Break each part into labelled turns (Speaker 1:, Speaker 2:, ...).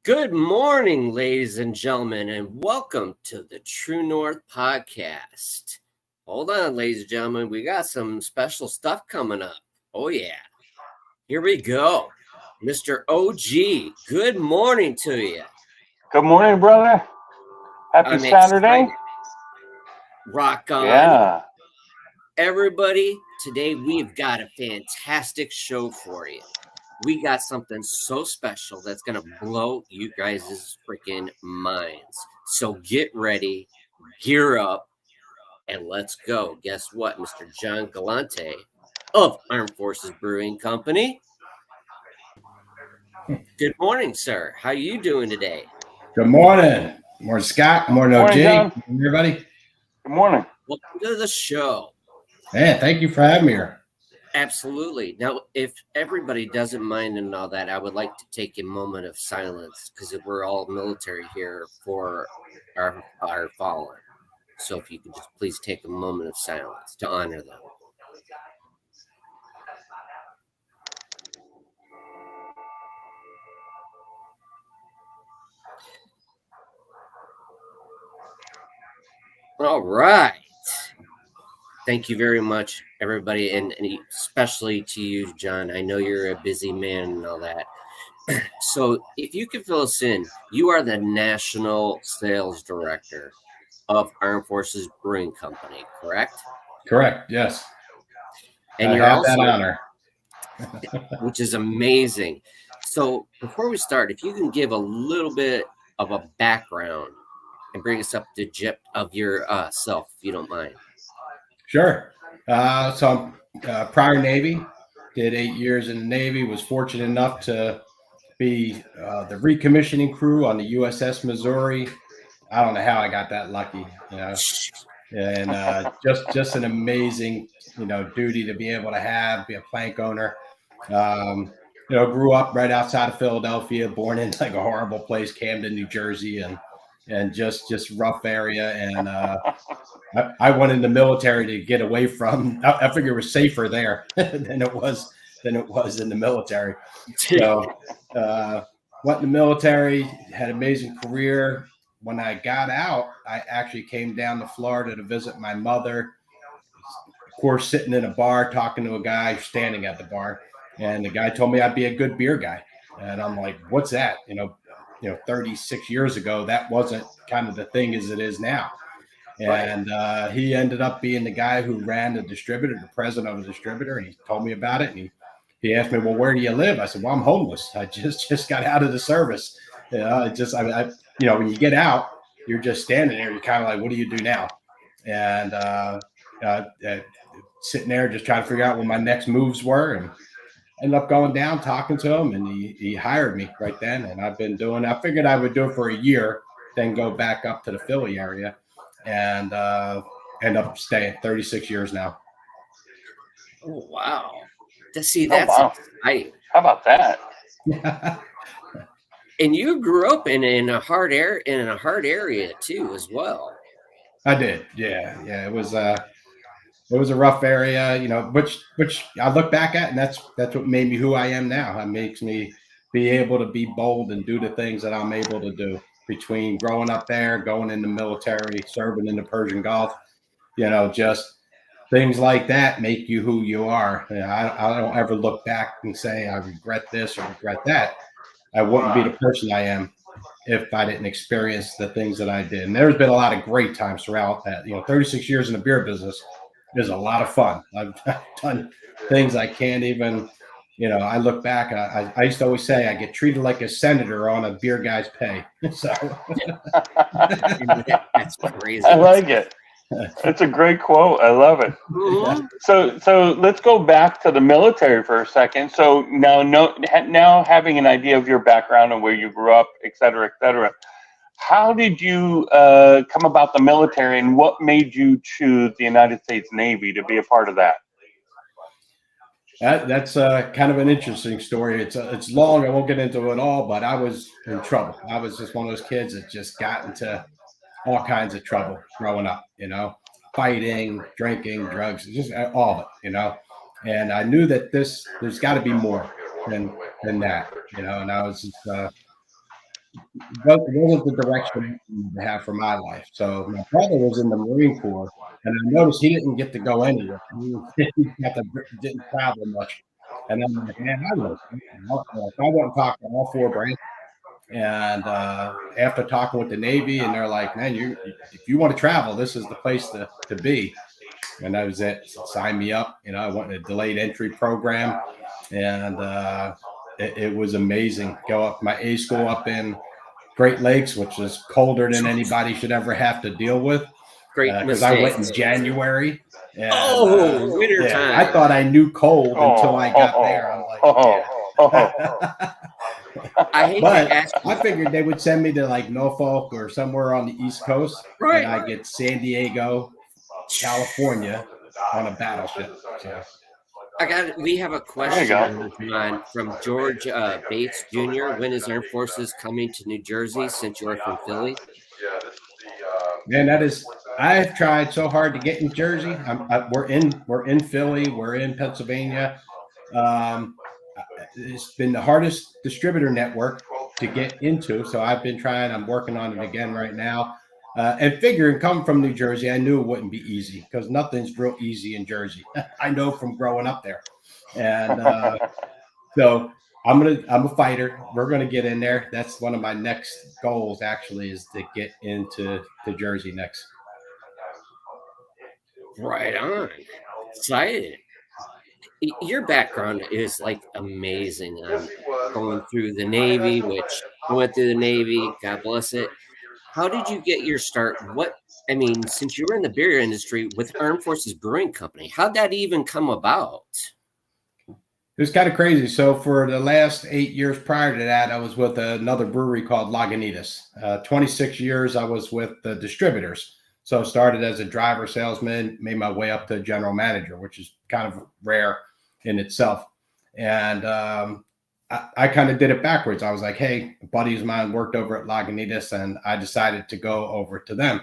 Speaker 1: Good morning, ladies and gentlemen, and welcome to the True North podcast. Hold on, ladies and gentlemen. We got some special stuff coming up. Oh, yeah. Here we go. Mr. OG, good morning to you.
Speaker 2: Good morning, brother. Happy Saturday.
Speaker 1: Excited. Rock on.
Speaker 2: Yeah.
Speaker 1: Everybody, today we've got a fantastic show for you. We got something so special that's going to blow you guys' freaking minds. So get ready, gear up, and let's go. Guess what, Mr. John Galanti of Armed Forces Brewing Company. Good morning, sir. How are you doing today?
Speaker 3: Good morning. Good morning, Scott. Good morning, OG.
Speaker 2: John.
Speaker 3: Good morning, everybody.
Speaker 2: Good morning.
Speaker 1: Welcome to the show.
Speaker 3: Hey, thank you for having me here.
Speaker 1: Absolutely. Now, if everybody doesn't mind and all that, I would like to take a moment of silence because we're all military here for our fallen. So if you could just please take a moment of silence to honor them. All right. Thank you very much, everybody, and especially to you, John. I know you're a busy man and all that. So if you could fill us in, you are the National Sales Director of Armed Forces Brewing Company, correct?
Speaker 3: Correct, yes.
Speaker 1: And
Speaker 3: I have that honor.
Speaker 1: Which is amazing. So before we start, if you can give a little bit of a background and bring us up to date of your self, if you don't mind.
Speaker 3: Sure. So I'm prior Navy, did 8 years in the Navy, was fortunate enough to be the recommissioning crew on the USS Missouri. I don't know how I got that lucky, and just an amazing, duty to be able to have, be a plank owner. Grew up right outside of Philadelphia, born in like a horrible place, Camden, New Jersey, and just rough area. And I went in the military to get away from. I figured it was safer there than it was in the military. So went in the military, had an amazing career. When I got out, I actually came down to Florida to visit my mother. Of course, sitting in a bar talking to a guy standing at the bar, and the guy told me I'd be a good beer guy. And I'm like, what's that? 36 years ago, that wasn't kind of the thing as it is now. And he ended up being the guy who ran the distributor, the president of the distributor, and he told me about it. And he asked me, well, where do you live? I said, well, I'm homeless. I just got out of the service. When you get out, you're just standing there. You're kind of like, what do you do now? And sitting there just trying to figure out what my next moves were, and ended up going down, talking to him, and he hired me right then. And I figured I would do it for a year, then go back up to the Philly area, and end up staying 36 years now.
Speaker 1: Oh, wow. That's exciting.
Speaker 2: How about that?
Speaker 1: And you grew up in a hard area too, as well.
Speaker 3: I did, yeah. It was a rough area, which I look back at, and that's what made me who I am now. It makes me be able to be bold and do the things that I'm able to do. Between growing up there, going in the military, serving in the Persian Gulf, just things like that make you who you are. I don't ever look back and say I regret this or regret that. I wouldn't be the person I am if I didn't experience the things that I did. And there's been a lot of great times throughout that. 36 years in the beer business is a lot of fun. I've done things I can't even, I look back. I used to always say I get treated like a senator on a beer guy's pay. So
Speaker 1: that's crazy.
Speaker 2: I like it. That's a great quote. I love it.
Speaker 1: Mm-hmm.
Speaker 2: So let's go back to the military for a second. So now having an idea of your background and where you grew up, et cetera, how did you come about the military, and what made you choose the United States Navy to be a part of that?
Speaker 3: That's kind of an interesting story. It's long. I won't get into it all, but I was in trouble. I was just one of those kids that just got into all kinds of trouble growing up, fighting, drinking, drugs, just all of it, And I knew that there's got to be more than that, And I was just But it wasn't the direction I have for my life. So my brother was in the Marine Corps, and I noticed he didn't get to go anywhere. Didn't travel much. And I'm like, man, I would. If I went and talked to all four branches, and after talking with the Navy, and they're like, man, if you want to travel, this is the place to be. And that was it. So sign me up. I went in a delayed entry program, and it was amazing. Go up my A school up in Great Lakes, which is colder than anybody should ever have to deal with.
Speaker 1: Great
Speaker 3: Because I went in January. And,
Speaker 1: winter time.
Speaker 3: I thought I knew cold until I got there. I'm like,
Speaker 1: I hate to ask you.
Speaker 3: I figured they would send me to like Norfolk or somewhere on the East Coast,
Speaker 1: right?
Speaker 3: And I get San Diego, California on a battleship. So.
Speaker 1: We have a question from George Bates Jr. When is Armed Forces coming to New Jersey since you're from Philly?
Speaker 3: Man, I've tried so hard to get in Jersey. We're in Philly. We're in Pennsylvania. It's been the hardest distributor network to get into. So I've been trying. I'm working on it again right now. And figuring, coming from New Jersey, I knew it wouldn't be easy because nothing's real easy in Jersey. I know from growing up there. And so I'm a fighter. We're gonna get in there. That's one of my next goals, actually, is to get into Jersey next.
Speaker 1: Right on. Excited. Your background is like amazing. Going through the Navy, which I went through the Navy. God bless it. How did you get your start? Since you were in the beer industry with Armed Forces Brewing Company, how'd that even come about?
Speaker 3: It was kind of crazy. So for the last 8 years prior to that, I was with another brewery called Lagunitas. 26 years I was with the distributors. So I started as a driver salesman, made my way up to general manager, which is kind of rare in itself. And I kind of did it backwards. I was like, hey, buddies of mine worked over at Lagunitas, and I decided to go over to them.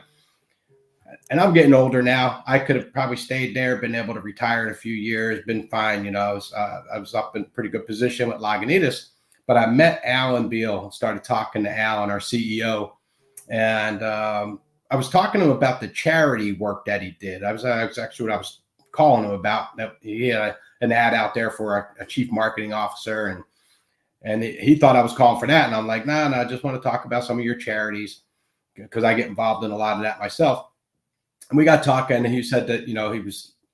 Speaker 3: And I'm getting older now. I could have probably stayed there, been able to retire in a few years, been fine. I was up in a pretty good position with Lagunitas. But I met Alan Beal, started talking to Alan, our CEO, and I was talking to him about the charity work that he did. That was actually what I was calling him about. That he had an ad out there for a chief marketing officer, and he thought I was calling for that. And I'm like, no, I just want to talk about some of your charities because I get involved in a lot of that myself. And we got talking, and he said that,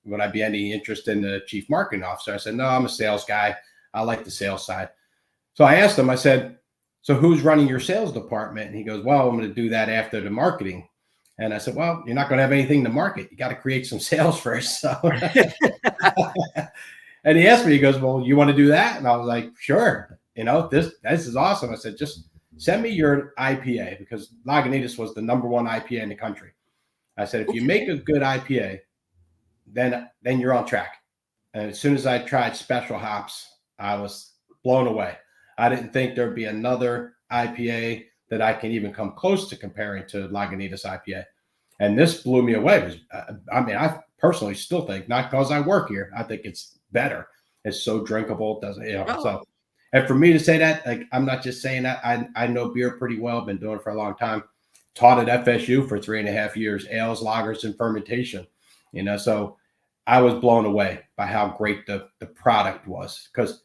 Speaker 3: would I be any interest in the chief marketing officer? I said, no, I'm a sales guy. I like the sales side. So I asked him, I said, so who's running your sales department? And he goes, well, I'm going to do that after the marketing. And I said, well, you're not going to have anything to market. You got to create some sales first. So. And he asked me, he goes, well, you want to do that? And I was like, sure. This is awesome. I said, just send me your IPA, because Lagunitas was the #1 IPA in the country. I said, if you make a good IPA, then you're on track. And as soon as I tried special hops, I was blown away. I didn't think there'd be another IPA that I can even come close to comparing to Lagunitas IPA. And this blew me away. I personally still think, not because I work here, I think it's better. It's so drinkable. So, and for me to say that, like, I'm not just saying that. I know beer pretty well. Been doing it for a long time. Taught at FSU for 3.5 years, ales, lagers, and fermentation. So I was blown away by how great the product was, because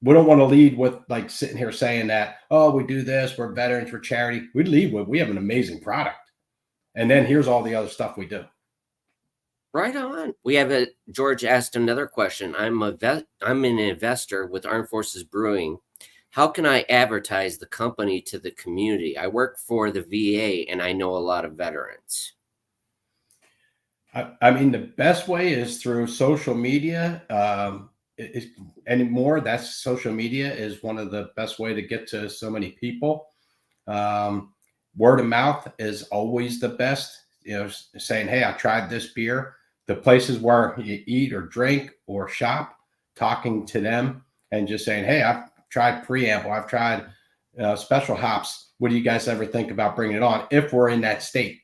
Speaker 3: we don't want to lead with like sitting here saying that, oh, we do this, we're veterans, we're charity. We lead with, we have an amazing product. And then here's all the other stuff we do.
Speaker 1: Right on. We have George asked another question. I'm an investor with Armed Forces Brewing. How can I advertise the company to the community? I work for the VA, and I know a lot of veterans.
Speaker 3: The best way is through social media. Anymore, that's social media is one of the best way to get to so many people. Word of mouth is always the best. Saying, hey, I tried this beer. The places where you eat or drink or shop, talking to them and just saying, hey, I've tried preamble, I've tried special hops. What do you guys ever think about bringing it on if we're in that state?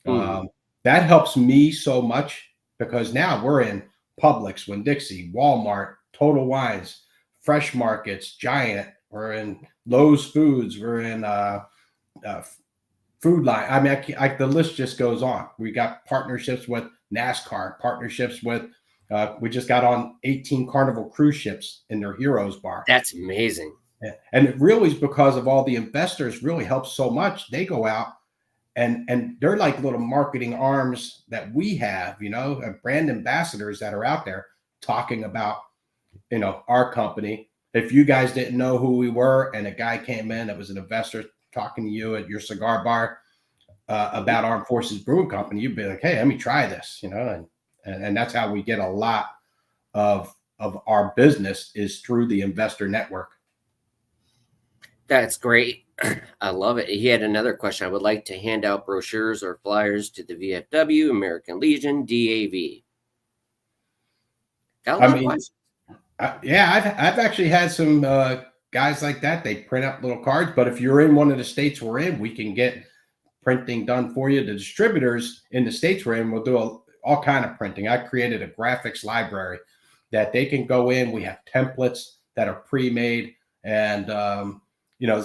Speaker 3: That helps me so much, because now we're in Publix, Winn-Dixie, Walmart, Total Wines, Fresh Markets, Giant, we're in Lowe's Foods, we're in Food Line. I mean, the list just goes on. We got partnerships with NASCAR, partnerships with, we just got on 18 Carnival cruise ships in their Heroes Bar.
Speaker 1: That's amazing.
Speaker 3: And it really is because of all the investors really help so much. They go out and they're like little marketing arms that we have, brand ambassadors that are out there talking about, our company. If you guys didn't know who we were and a guy came in that was an investor talking to you at your cigar bar about Armed Forces Brewing Company, you'd be like, hey, let me try this, and that's how we get a lot of our business is through the investor network.
Speaker 1: That's great. I love it. He had another question. I would like to hand out brochures or flyers to the VFW, American Legion, DAV. Got a lot of questions.
Speaker 3: I've actually had some guys like that. They print up little cards, but if you're in one of the states we're in, we can get printing done for you. The distributors in the states we're in will do all kind of printing. I created a graphics library that they can go in. We have templates that are pre-made, and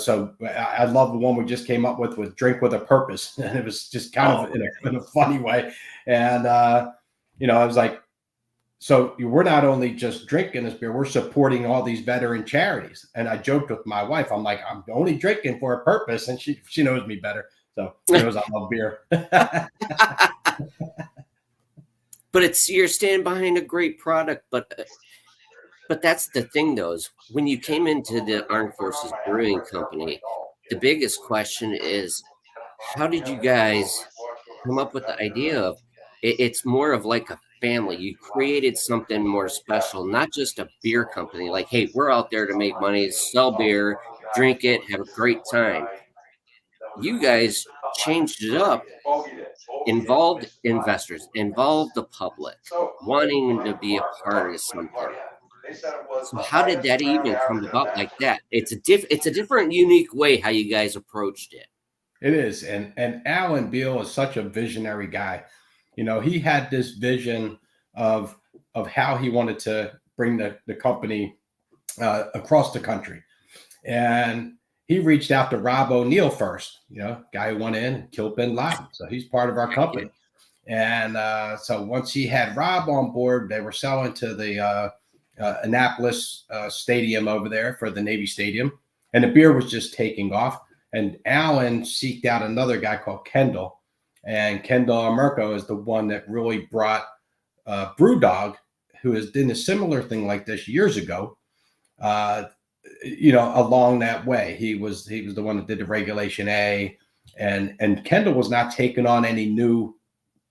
Speaker 3: so I love the one we just came up with Drink with a Purpose, and it was just kind of in a funny way. And I was like, so we're not only just drinking this beer, we're supporting all these veteran charities. And I joked with my wife, I'm like, I'm only drinking for a purpose, and she knows me better, so she knows I love beer.
Speaker 1: But you're standing behind a great product, but that's the thing, though, is when you came into the Armed Forces Brewing Company, the biggest question is, how did you guys come up with the idea of it's more of like a family? You created something more special, not just a beer company. Like, hey, we're out there to make money, sell beer, drink it, have a great time. You guys changed it up, involved investors, involved the public, wanting to be a part of something. So how did that even come about like that? It's a different, unique way how you guys approached it.
Speaker 3: It is, and Alan Beal is such a visionary guy. He had this vision of how he wanted to bring the company across the country, and he reached out to Rob O'Neill first. Guy who went in and killed Bin Laden, so he's part of our company. And so once he had Rob on board, they were selling to the Annapolis stadium over there for the Navy Stadium, and the beer was just taking off. And Alan seeked out another guy called Kendall, and Kendall Amerco is the one that really brought Brewdog, who has done a similar thing like this years ago, along that way. He was the one that did the Regulation A, and Kendall was not taking on any new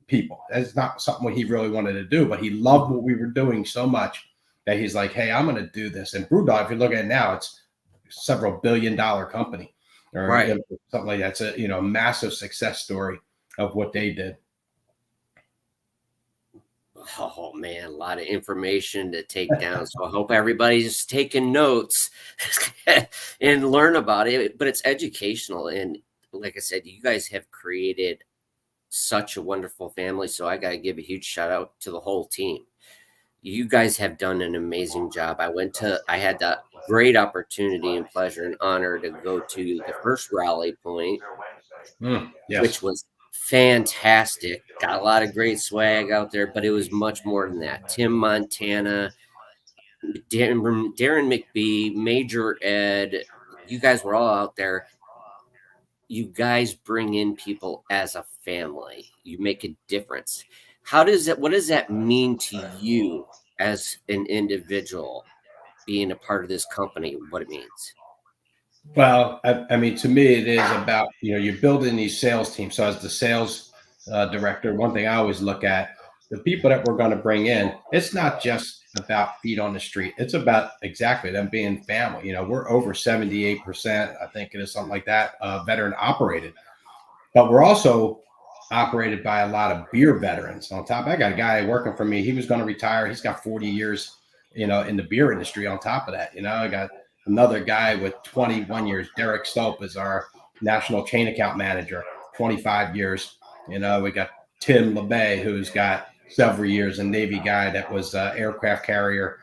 Speaker 3: people. That's not something he really wanted to do, but he loved what we were doing so much that he's like, hey, I'm going to do this. And Brewdog, if you look at it now, it's a several $billion-dollar company, or
Speaker 1: right,
Speaker 3: something like that. It's a massive success story of what they did.
Speaker 1: Oh man, a lot of information to take down. So I hope everybody's taking notes and learn about it. But it's educational, and like I said, you guys have created such a wonderful family. So I got to give a huge shout out to the whole team. You guys have done an amazing job. I had the great opportunity and pleasure and honor to go to the first rally point,
Speaker 3: Yes.
Speaker 1: which was fantastic. Got a lot of great swag out there, but it was much more than that. Tim Montana, Darren McBee, Major Ed, you guys were all out there. You guys bring in people as a family. You make a difference. What does that mean to you as an individual, being a part of this company, what it means?
Speaker 3: Well, I mean, to me, it is about, you're building these sales teams. So as the sales director, one thing I always look at, the people that we're going to bring in, it's not just about feet on the street. It's about exactly them being family. We're over 78%, I think it is something like that, veteran operated. But we're also operated by a lot of beer veterans. On top, I got a guy working for me. He was going to retire. He's got 40 years, in the beer industry. On top of that, I got another guy with 21 years. Derek Stope is our national chain account manager, 25 years. We got Tim LeBay, who's got several years, a Navy guy that was aircraft carrier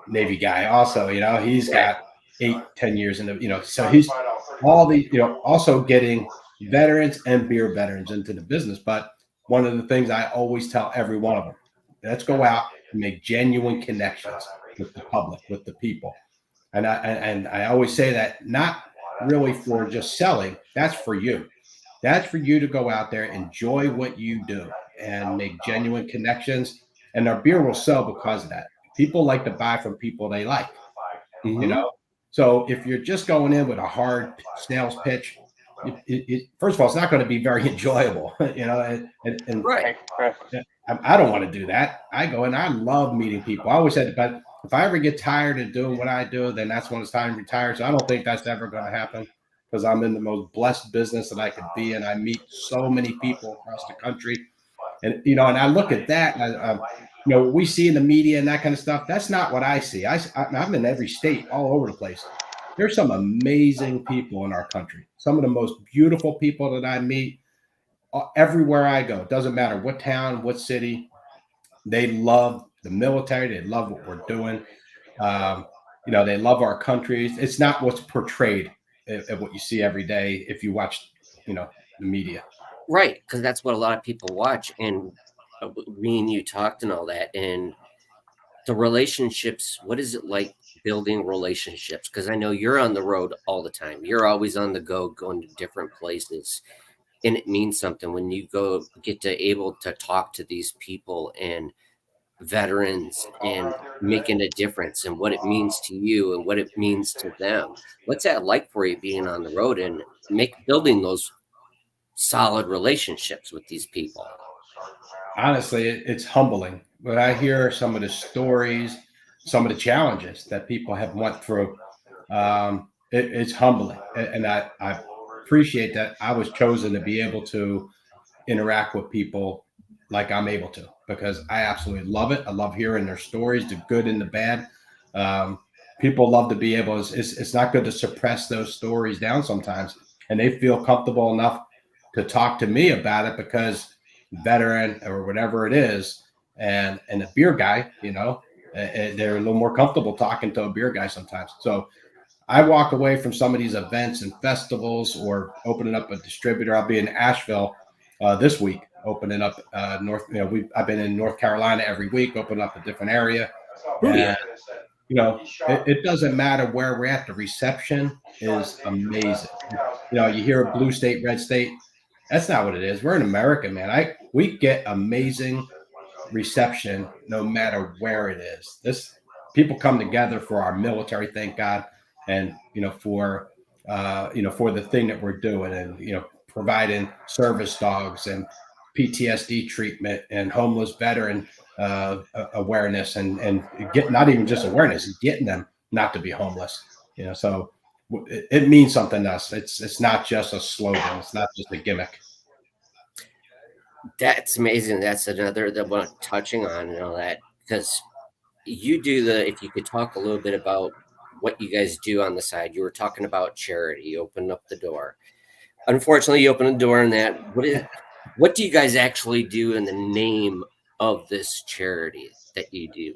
Speaker 3: Navy guy. Also, he's got 8-10 years in the, so he's all the, also getting veterans and beer veterans into the business. But one of the things I always tell every one of them, let's go out and make genuine connections with the public, with the people. And I always say that not really for just selling, that's for you. That's for you to go out there, enjoy what you do, and make genuine connections. And our beer will sell because of that. People like to buy from people they like, So if you're just going in with a hard sales pitch, first of all, it's not going to be very enjoyable, and
Speaker 1: Right.
Speaker 3: I don't want to do that. I go in, I love meeting people. I always said, but if I ever get tired of doing what I do, then that's when it's time to retire. So I don't think that's ever going to happen, because I'm in the most blessed business that I could be. And I meet so many people across the country. And, and I look at that, and what we see in the media and that kind of stuff, that's not what I see. I'm in every state, all over the place. There's some amazing people in our country. Some of the most beautiful people that I meet everywhere I go. It doesn't matter what town, what city. They love the military. They love what we're doing. They love our country. It's not what's portrayed at what you see every day if you watch, the media.
Speaker 1: Right, because that's what a lot of people watch. And me and you talked and all that. And the relationships, what is it like building relationships? Because I know you're on the road all the time. You're always on the go, going to different places. And it means something when you get to able to talk to these people and veterans and making a difference and what it means to you and what it means to them. What's that like for you being on the road and building those solid relationships with these people?
Speaker 3: Honestly, it's humbling. When I hear some of the stories, some of the challenges that people have went through, it's humbling. And I appreciate that I was chosen to be able to interact with people like I'm able to, because I absolutely love it. I love hearing their stories, the good and the bad. People love to be able, it's not good to suppress those stories down sometimes. And they feel comfortable enough to talk to me about it because veteran or whatever it is. And a beer guy, they're a little more comfortable talking to a beer guy sometimes. So I walk away from some of these events and festivals or opening up a distributor. I'll be in Asheville this week, opening up I've been in North Carolina every week, opening up a different area. And, it doesn't matter where we're at. The reception is amazing. You hear a blue state, red state. That's not what it is. We're in America, man. We get amazing reception no matter where it is. People come together for our military, thank God, and for the thing that we're doing, and providing service dogs and PTSD treatment and homeless veteran awareness, and get not even just awareness, getting them not to be homeless. So it means something to us. It's not just a slogan. It's not just a gimmick.
Speaker 1: That's amazing. That's another that we're touching on, that because you do if you could talk a little bit about what you guys do on the side. You were talking about charity. You opened up the door. Unfortunately, you opened the door and that. What do you guys actually do in the name of this charity that you do?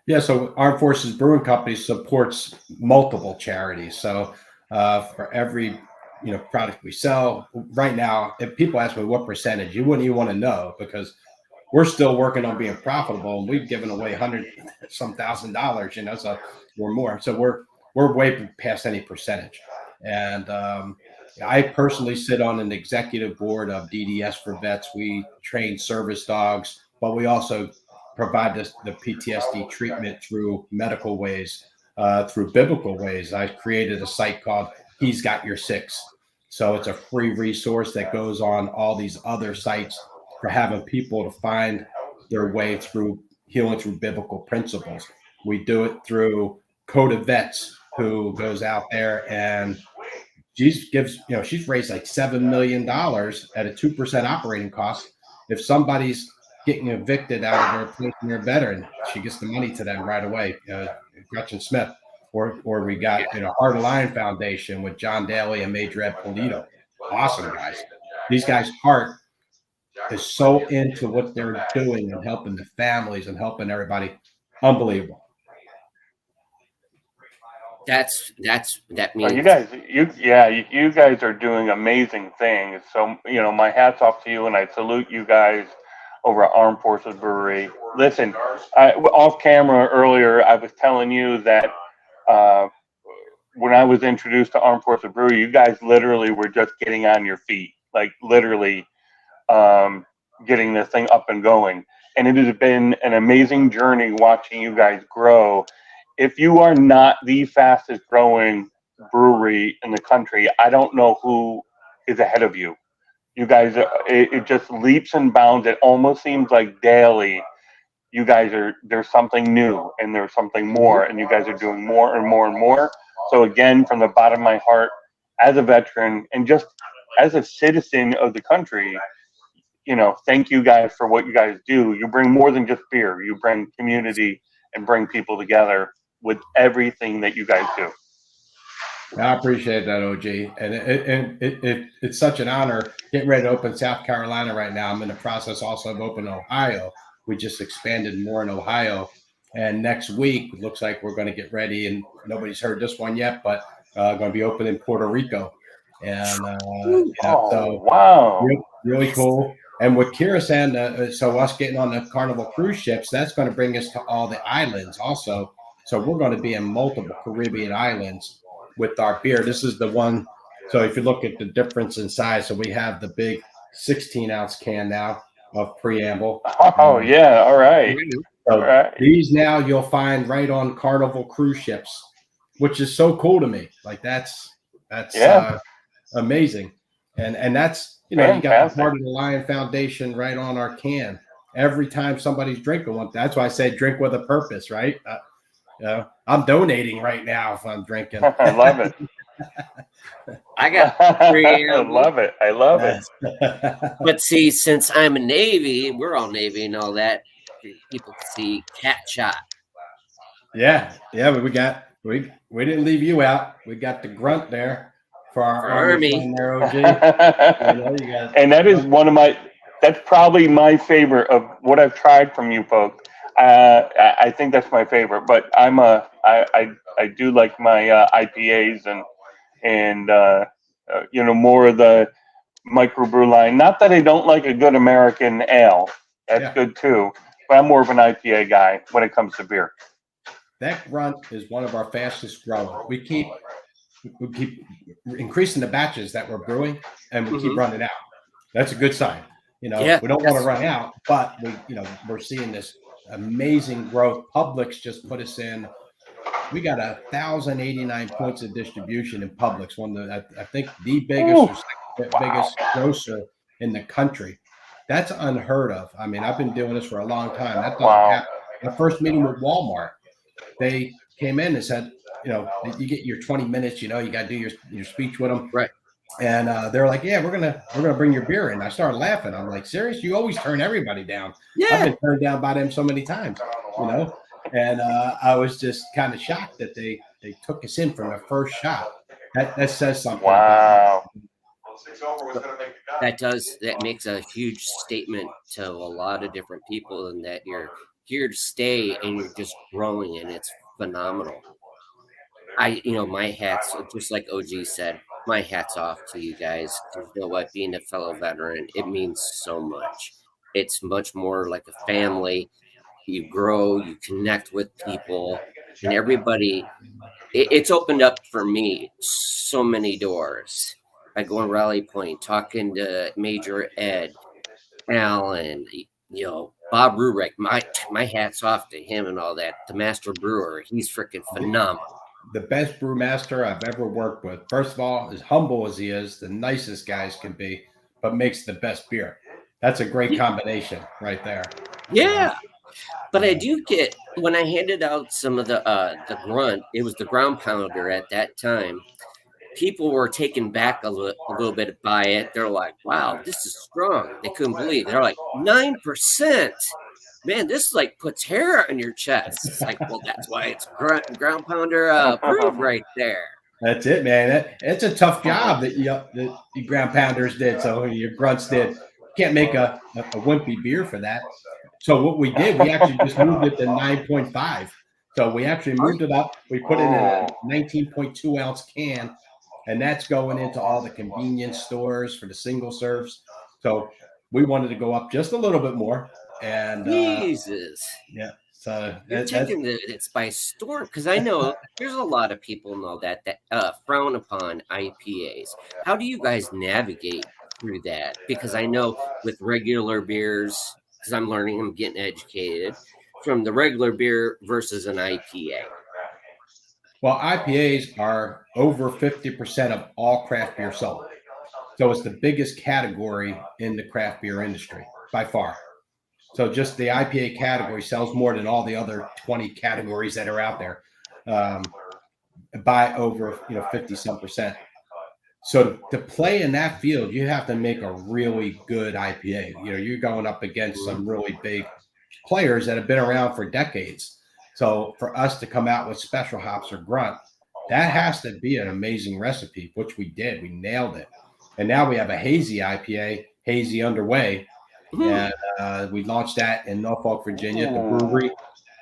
Speaker 3: Yeah, so Armed Forces Brewing Company supports multiple charities. So for every product we sell right now, if people ask me what percentage, you wouldn't even want to know, because we're still working on being profitable, and we've given away $100-some thousand, so we're more. So we're way past any percentage. And I personally sit on an executive board of DDS for Vets. We train service dogs, but we also provide the PTSD treatment through medical ways, through biblical ways. I created a site called He's Got Your Six. So it's a free resource that goes on all these other sites for having people to find their way through healing through biblical principles. We do it through Code of Vets, who goes out there and she's raised like $7 million at a 2% operating cost. If somebody's getting evicted out of their place and they're a veteran, she gets the money to them right away. Gretchen Smith. Or we got Heart of Lion Foundation with John Daly and Major Ed Polito. Awesome guys. These guys' heart is so into what they're doing and helping the families and helping everybody. Unbelievable.
Speaker 1: That
Speaker 2: Well,
Speaker 1: means
Speaker 2: you guys are doing amazing things. So, my hat's off to you, and I salute you guys over at Armed Forces Brewery. Listen, off camera earlier, I was telling you that uh, when I was introduced to Armed Forces Brewery, you guys literally were just getting on your feet, like literally getting this thing up and going. And it has been an amazing journey watching you guys grow. If you are not the fastest growing brewery in the country, I don't know who is ahead of you. You guys, it just leaps and bounds. It almost seems like daily you guys there's something new and there's something more, and you guys are doing more and more and more. So again, from the bottom of my heart, as a veteran and just as a citizen of the country, thank you guys for what you guys do. You bring more than just beer. You bring community and bring people together with everything that you guys do.
Speaker 3: I appreciate that, OG, and it's such an honor. Getting ready to open South Carolina right now. I'm in the process also of opening Ohio. We just expanded more in Ohio, and next week it looks like we're going to get ready. And nobody's heard this one yet, but going to be opening Puerto Rico, and so
Speaker 2: wow,
Speaker 3: really cool. And with Kirasan, so us getting on the Carnival cruise ships, that's going to bring us to all the islands also. So we're going to be in multiple Caribbean islands with our beer. This is the one. So if you look at the difference in size, so we have the big 16-ounce can now of Preamble.
Speaker 2: Oh, yeah. All right.
Speaker 3: So
Speaker 2: all right.
Speaker 3: These now you'll find right on Carnival cruise ships, which is so cool to me. Like that's amazing. And that's, you got the Heart of the Lion Foundation right on our can. Every time somebody's drinking one, that's why I say drink with a purpose, right? I'm donating right now if I'm drinking.
Speaker 2: I love it.
Speaker 1: I got
Speaker 2: Preamble. I love it.
Speaker 1: But see, since I'm a Navy, we're all Navy and all that, people can see Cat Shot.
Speaker 3: Yeah, but we didn't leave you out. We got the grunt there for our Army. There, OG.
Speaker 2: And that is that's probably my favorite of what I've tried from you folks. I think that's my favorite, but I do like my IPAs and more of the microbrew line. Not that I don't like a good American ale. That's good too. But I'm more of an IPA guy when it comes to beer.
Speaker 3: That grunt is one of our fastest growing. We keep increasing the batches that we're brewing, and we keep running out. That's a good sign. We don't want to run out, but we're seeing this amazing growth. Publix just put us in. We got 1,089 points of distribution in Publix, one of the, I think the biggest biggest grocer in the country. That's unheard of. I mean, I've been doing this for a long time. That doesn't happen. My first meeting with Walmart, they came in and said, you get your 20 minutes. You got to do your speech with them,
Speaker 1: right?
Speaker 3: And they're like, yeah, we're gonna bring your beer in. I started laughing. I'm like, serious? You always turn everybody down. Yeah, I've been turned down by them so many times, And I was just kind of shocked that they took us in from the first shot. That says something.
Speaker 2: Wow.
Speaker 1: That makes a huge statement to a lot of different people, and that you're here to stay and you're just growing, and it's phenomenal. My hat's, just like OG said, my hat's off to you guys. You know what? Being a fellow veteran, it means so much. It's much more like a family. You grow, you connect with people, and everybody. It's opened up for me so many doors. I go in Raleigh Point, talking to Major Ed, Alan, Bob Rureck. My hat's off to him and all that. The master brewer, he's freaking phenomenal.
Speaker 3: The best brewmaster I've ever worked with. First of all, as humble as he is, the nicest guys can be, but makes the best beer. That's a great combination right there.
Speaker 1: Yeah. But I do get, when I handed out some of the grunt, it was the ground pounder at that time. People were taken back a little bit by it. They're like, wow, this is strong. They couldn't believe it. They're like, 9%. Man, this puts hair on your chest. It's like, well, that's why it's ground pounder approved right there.
Speaker 3: That's it, man. It's a tough job that the ground pounders did. So your grunts did. You can't make a wimpy beer for that. So what we did, we actually just moved it to 9.5. So we actually moved it up. We put it in a 19.2 ounce can, and that's going into all the convenience stores for the single serves. So we wanted to go up just a little bit more. And
Speaker 1: Jesus.
Speaker 3: yeah, so
Speaker 1: You're taking it's by storm, because I know there's a lot of people know that frown upon IPAs. How do you guys navigate through that? Because I know with regular beers, because I'm learning, I'm getting educated from the regular beer versus an IPA.
Speaker 3: Well, IPAs are over 50% of all craft beer sold. So it's the biggest category in the craft beer industry by far. So just the IPA category sells more than all the other 20 categories that are out there, by over 50-some%. So to play in that field, you have to make a really good IPA. You're going up against some really big players that have been around for decades. So for us to come out with special hops or grunt, that has to be an amazing recipe, which we did. We nailed it. And now we have a hazy IPA, hazy underway. And we launched that in Norfolk, Virginia at the brewery.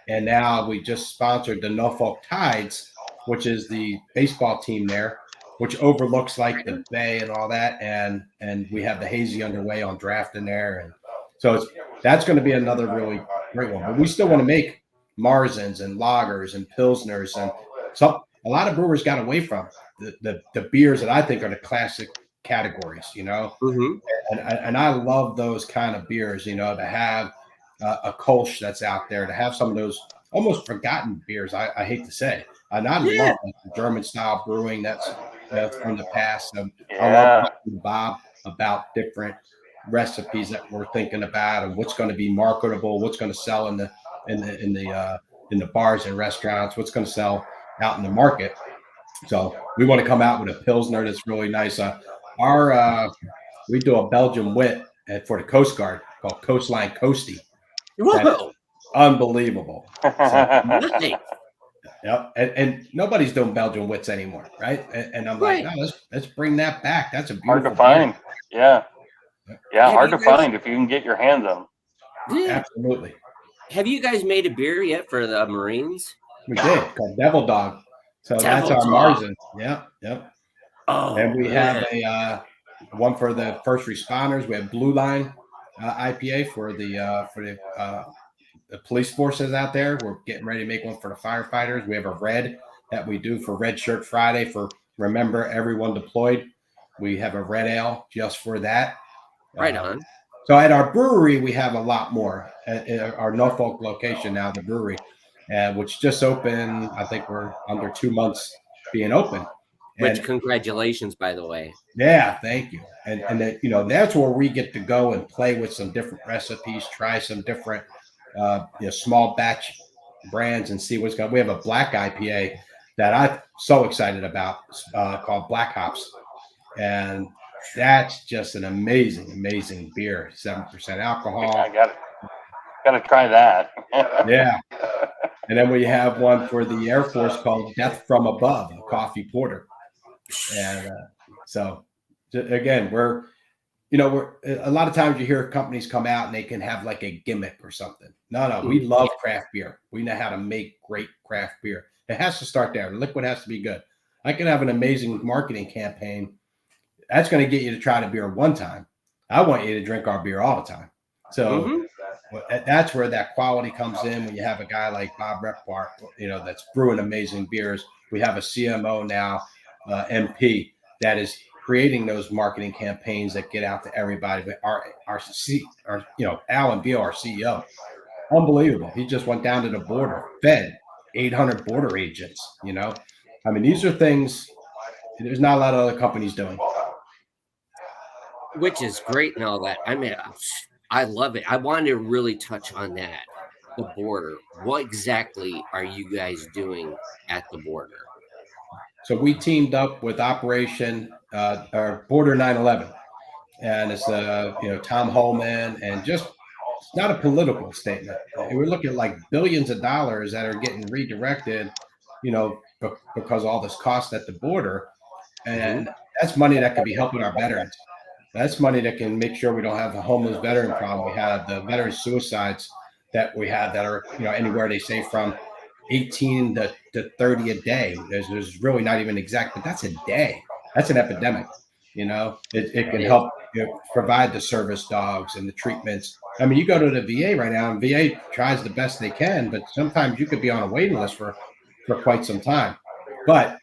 Speaker 3: And now we just sponsored the Norfolk Tides, which is the baseball team there, which overlooks like the bay and all that. And we have the hazy underway on draft in there. And so that's going to be another really great one. But we still want to make Marzens and lagers and pilsners. And a lot of brewers got away from the beers that I think are the classic categories, and I love those kind of beers, to have a Kolsch that's out there, to have some of those almost forgotten beers, I hate to say. And I love German style brewing that's from the past. I love talking to Bob about different recipes that we're thinking about and what's going to be marketable, what's going to sell in the bars and restaurants, what's going to sell out in the market. So we want to come out with a Pilsner that's really nice. We do a Belgian wit for the Coast Guard called Coastline Coastie.
Speaker 1: Whoa!
Speaker 3: Unbelievable.
Speaker 1: So,
Speaker 3: yep. And nobody's doing Belgian wits anymore, right? And I'm like, no, let's bring that back. That's a beautiful
Speaker 2: hard to find.
Speaker 3: Beer.
Speaker 2: Yeah, hard to find if you can get your hands on them.
Speaker 3: Yeah. Absolutely.
Speaker 1: Have you guys made a beer yet for the Marines?
Speaker 3: We did, called Devil Dog. So that's our Marzen. Yep.
Speaker 1: Oh,
Speaker 3: and we have a one for the first responders. We have Blue Line IPA for the police forces out there. We're getting ready to make one for the firefighters. We have a red that we do for Red Shirt Friday for Remember Everyone Deployed. We have a red ale just for that.
Speaker 1: Right on.
Speaker 3: So at our brewery, we have a lot more at our Norfolk location now, the brewery, which just opened. I think we're under 2 months being open.
Speaker 1: Which congratulations, by the way.
Speaker 3: Yeah, thank you. And that, that's where we get to go and play with some different recipes, try some different small batch brands and see what's going. We have a black IPA that I'm so excited about called Black Hops, and that's just an amazing beer. 7% alcohol.
Speaker 2: I gotta try that.
Speaker 3: Yeah. And then we have one for the Air Force called Death from Above, a coffee porter. And so again, we're a lot of times you hear companies come out and they can have like a gimmick or something. No, we love craft beer. We know how to make great craft beer. It has to start there. The liquid has to be good. I can have an amazing marketing campaign. That's going to get you to try the beer one time. I want you to drink our beer all the time. So that's where that quality comes in. When you have a guy like Bob Repart, that's brewing amazing beers. We have a CMO now, MP, that is creating those marketing campaigns that get out to everybody. But our Alan Beal, our CEO, unbelievable. He just went down to the border, fed 800 border agents. I mean, these are things there's not a lot of other companies doing.
Speaker 1: Which is great and all that. I mean, I love it. I wanted to really touch on that, the border. What exactly are you guys doing at the border?
Speaker 3: So we teamed up with Operation our Border 9/11, and it's Tom Holman, and just it's not a political statement. We're looking at like billions of dollars that are getting redirected, because all this cost at the border, and that's money that could be helping our veterans. That's money that can make sure we don't have a homeless veteran problem. We have the veteran suicides that we have that are, anywhere they say from. 18 to 30 a day. There's really not even exact, but that's a day. That's an epidemic. It can help provide the service dogs and the treatments. I mean, you go to the VA right now, and VA tries the best they can, but sometimes you could be on a waiting list for quite some time. But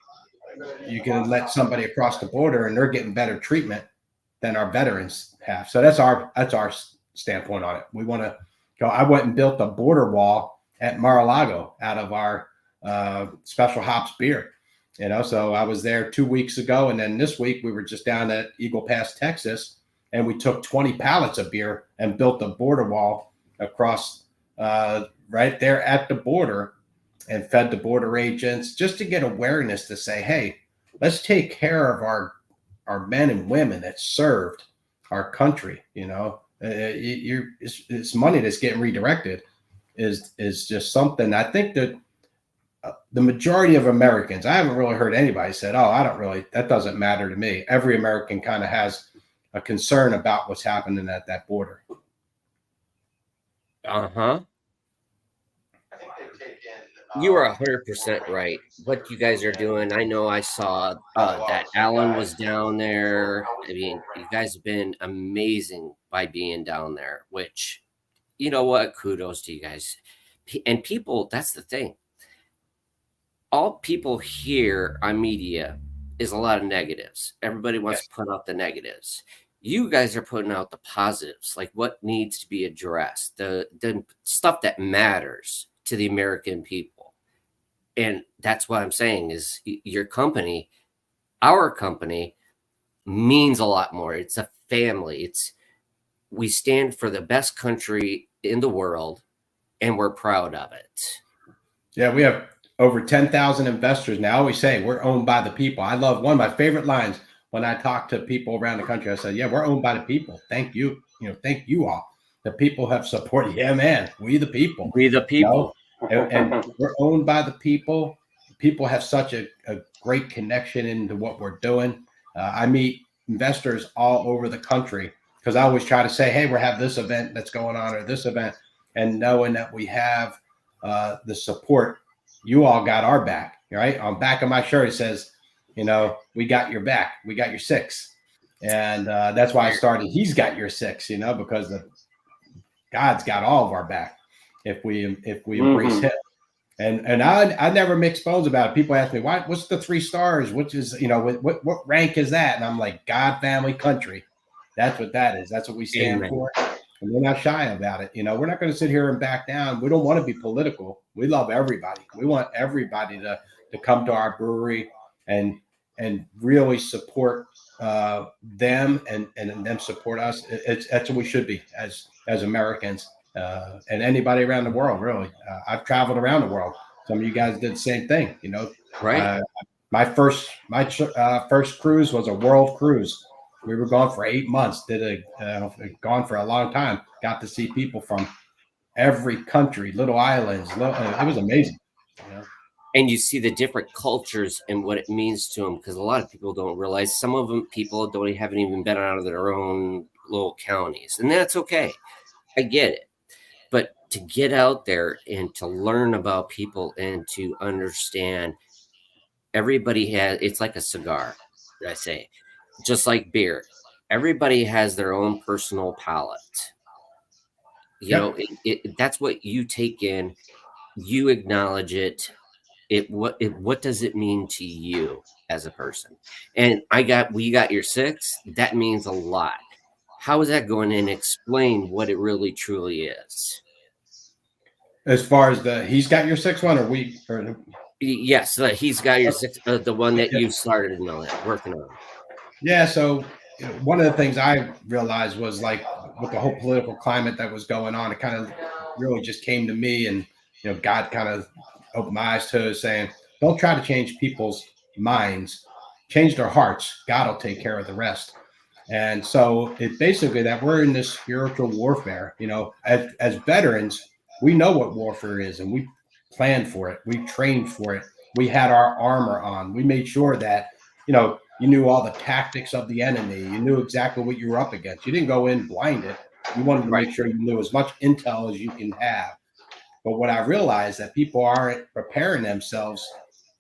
Speaker 3: you can let somebody across the border, and they're getting better treatment than our veterans have. So that's our standpoint on it. We want to go. I went and built a border wall at Mar-a-Lago out of our special hops beer. So I was there 2 weeks ago, and then this week we were just down at Eagle Pass, Texas, and we took 20 pallets of beer and built a border wall across right there at the border, and fed the border agents just to get awareness to say, hey, let's take care of our men and women that served our country. It's money that's getting redirected is just something. I think that the majority of Americans, I haven't really heard anybody said, that doesn't matter to me. Every American kind of has a concern about what's happening at that border.
Speaker 1: Uh-huh. You are 100% right. What you guys are doing, I know I saw that Alan was down there. I mean, you guys have been amazing by being down there, which, you know what? Kudos to you guys. And people, that's the thing. All people hear on media is a lot of negatives. Everybody wants to put out the negatives. You guys are putting out the positives, like what needs to be addressed, the stuff that matters to the American people. And that's what I'm saying is your company, our company, means a lot more. It's a family. We stand for the best country in the world, and we're proud of it.
Speaker 3: Yeah, we have over 10,000 investors now. I always say we're owned by the people. I love one of my favorite lines when I talk to people around the country. I say, yeah, we're owned by the people. Thank you. Thank you all. The people have supported. Yeah, man, we the people.
Speaker 1: We the people.
Speaker 3: And we're owned by the people. People have such a great connection into what we're doing. I meet investors all over the country because I always try to say, hey, we have this event that's going on or this event. And knowing that we have the support, you all got our back, right? On back of my shirt, it says, we got your back. We got your six. And that's why I started, he's got your six, because God's got all of our back if we embrace him. And I never mix bones about it. People ask me, what's the 3 stars? Which is, what rank is that? And I'm like, God, family, country. That's what that is. That's what we stand for. And we're not shy about it. We're not going to sit here and back down. We don't want to be political. We love everybody. We want everybody to come to our brewery and really support them and them support us. That's what we should be as Americans and anybody around the world, really. I've traveled around the world. Some of you guys did the same thing,
Speaker 1: Right.
Speaker 3: My first cruise was a world cruise. We were gone for 8 months, gone for a long time, got to see people from every country, little islands. It was amazing.
Speaker 1: And you see the different cultures and what it means to them, because a lot of people don't realize some of them people haven't even been out of their own little counties, and that's okay. I get it. But to get out there and to learn about people and to understand everybody it's like a cigar, I say. Just like beer, everybody has their own personal palate. That's what you take in. You acknowledge it. What does it mean to you as a person? And we got your 6. That means a lot. How is that going in? Explain what it really truly is.
Speaker 3: As far as he's got your 6 one,
Speaker 1: yes, he's got your 6, the one that you started working on.
Speaker 3: Yeah, so one of the things I realized was like with the whole political climate that was going on, it kind of really just came to me, and God kind of opened my eyes to it, saying, don't try to change people's minds, change their hearts. God will take care of the rest. And so it basically that we're in this spiritual warfare. As veterans, we know what warfare is, and we planned for it. We trained for it. We had our armor on. We made sure that you knew all the tactics of the enemy. You knew exactly what you were up against. You didn't go in blinded. You wanted to make sure you knew as much intel as you can have. But what I realized that people aren't preparing themselves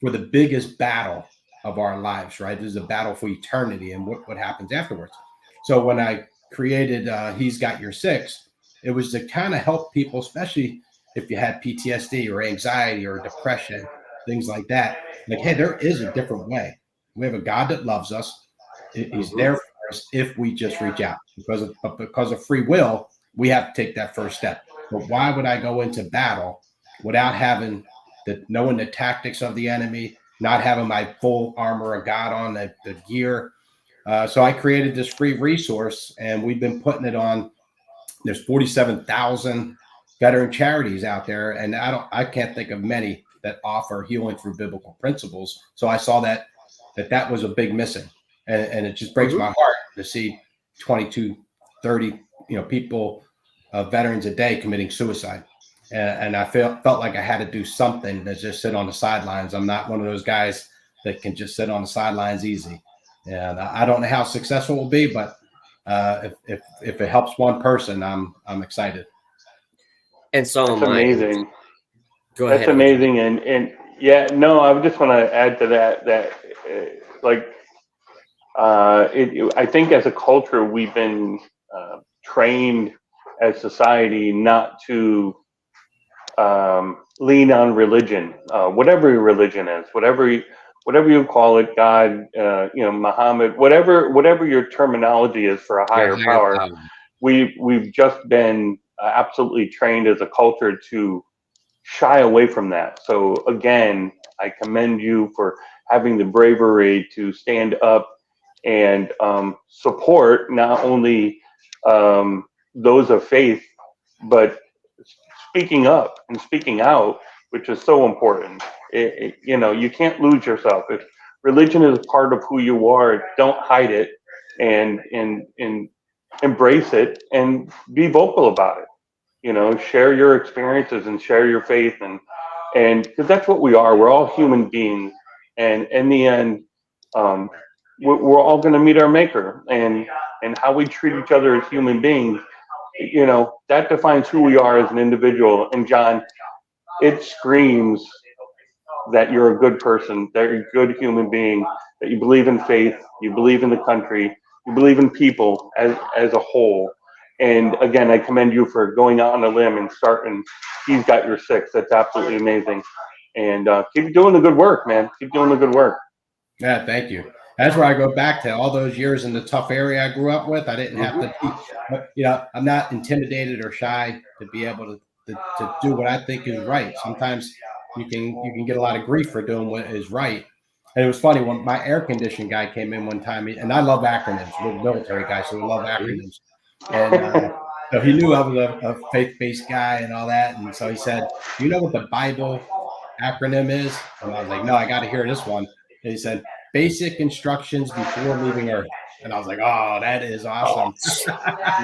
Speaker 3: for the biggest battle of our lives, right? There's a battle for eternity and what happens afterwards. So when I created He's Got Your Six, it was to kind of help people, especially if you had PTSD or anxiety or depression, things like that. Like, hey, there is a different way. We have a God that loves us. He's there for us if we just reach out. Because of free will, we have to take that first step. But why would I go into battle without knowing the tactics of the enemy, not having my full armor of God on, the gear? So I created this free resource, and we've been putting it on. There's 47,000 veteran charities out there, and I can't think of many that offer healing through biblical principles. So I saw that was a big missing, and it just breaks my heart to see 22, 30, people, veterans a day committing suicide. And I felt like I had to do something to just sit on the sidelines. I'm not one of those guys that can just sit on the sidelines easy. And I don't know how successful it will be, but if it helps one person, I'm excited.
Speaker 1: And so
Speaker 2: that's amazing.
Speaker 1: Go ahead.
Speaker 2: That's amazing. And yeah, no, I just want to add to that I think as a culture, we've been trained as society not to lean on religion, whatever your religion is, whatever you call it, God, Muhammad, whatever your terminology is for a higher power. We've just been absolutely trained as a culture to shy away from that. So again, I commend you for having the bravery to stand up and support not only those of faith, but speaking up and speaking out, which is so important. You can't lose yourself. If religion is part of who you are, don't hide it, and embrace it and be vocal about it. Share your experiences and share your faith, and because that's what we are. We're all human beings, and in the end, we're all going to meet our maker, and how we treat each other as human beings, that defines who we are as an individual. And John, it screams that you're a good person, that you're a good human being, that you believe in faith, you believe in the country, you believe in people as a whole. And again, I commend you for going out on a limb and starting He's Got Your Six. That's absolutely amazing. And keep doing the good work, man. Keep doing the good work.
Speaker 3: Yeah, thank you. That's where I go back to all those years in the tough area I grew up with. I didn't have to, I'm not intimidated or shy to be able to do what I think is right. Sometimes you can get a lot of grief for doing what is right. And it was funny when my air conditioning guy came in one time, and I love acronyms. We're military guys, so we love acronyms. And so he knew I was a faith-based guy and all that. And so he said, "Do you know what the Bible acronym is?" And I was like, "No, I got to hear this one." And he said, "Basic instructions before leaving Earth." And I was like, "Oh, that is awesome!"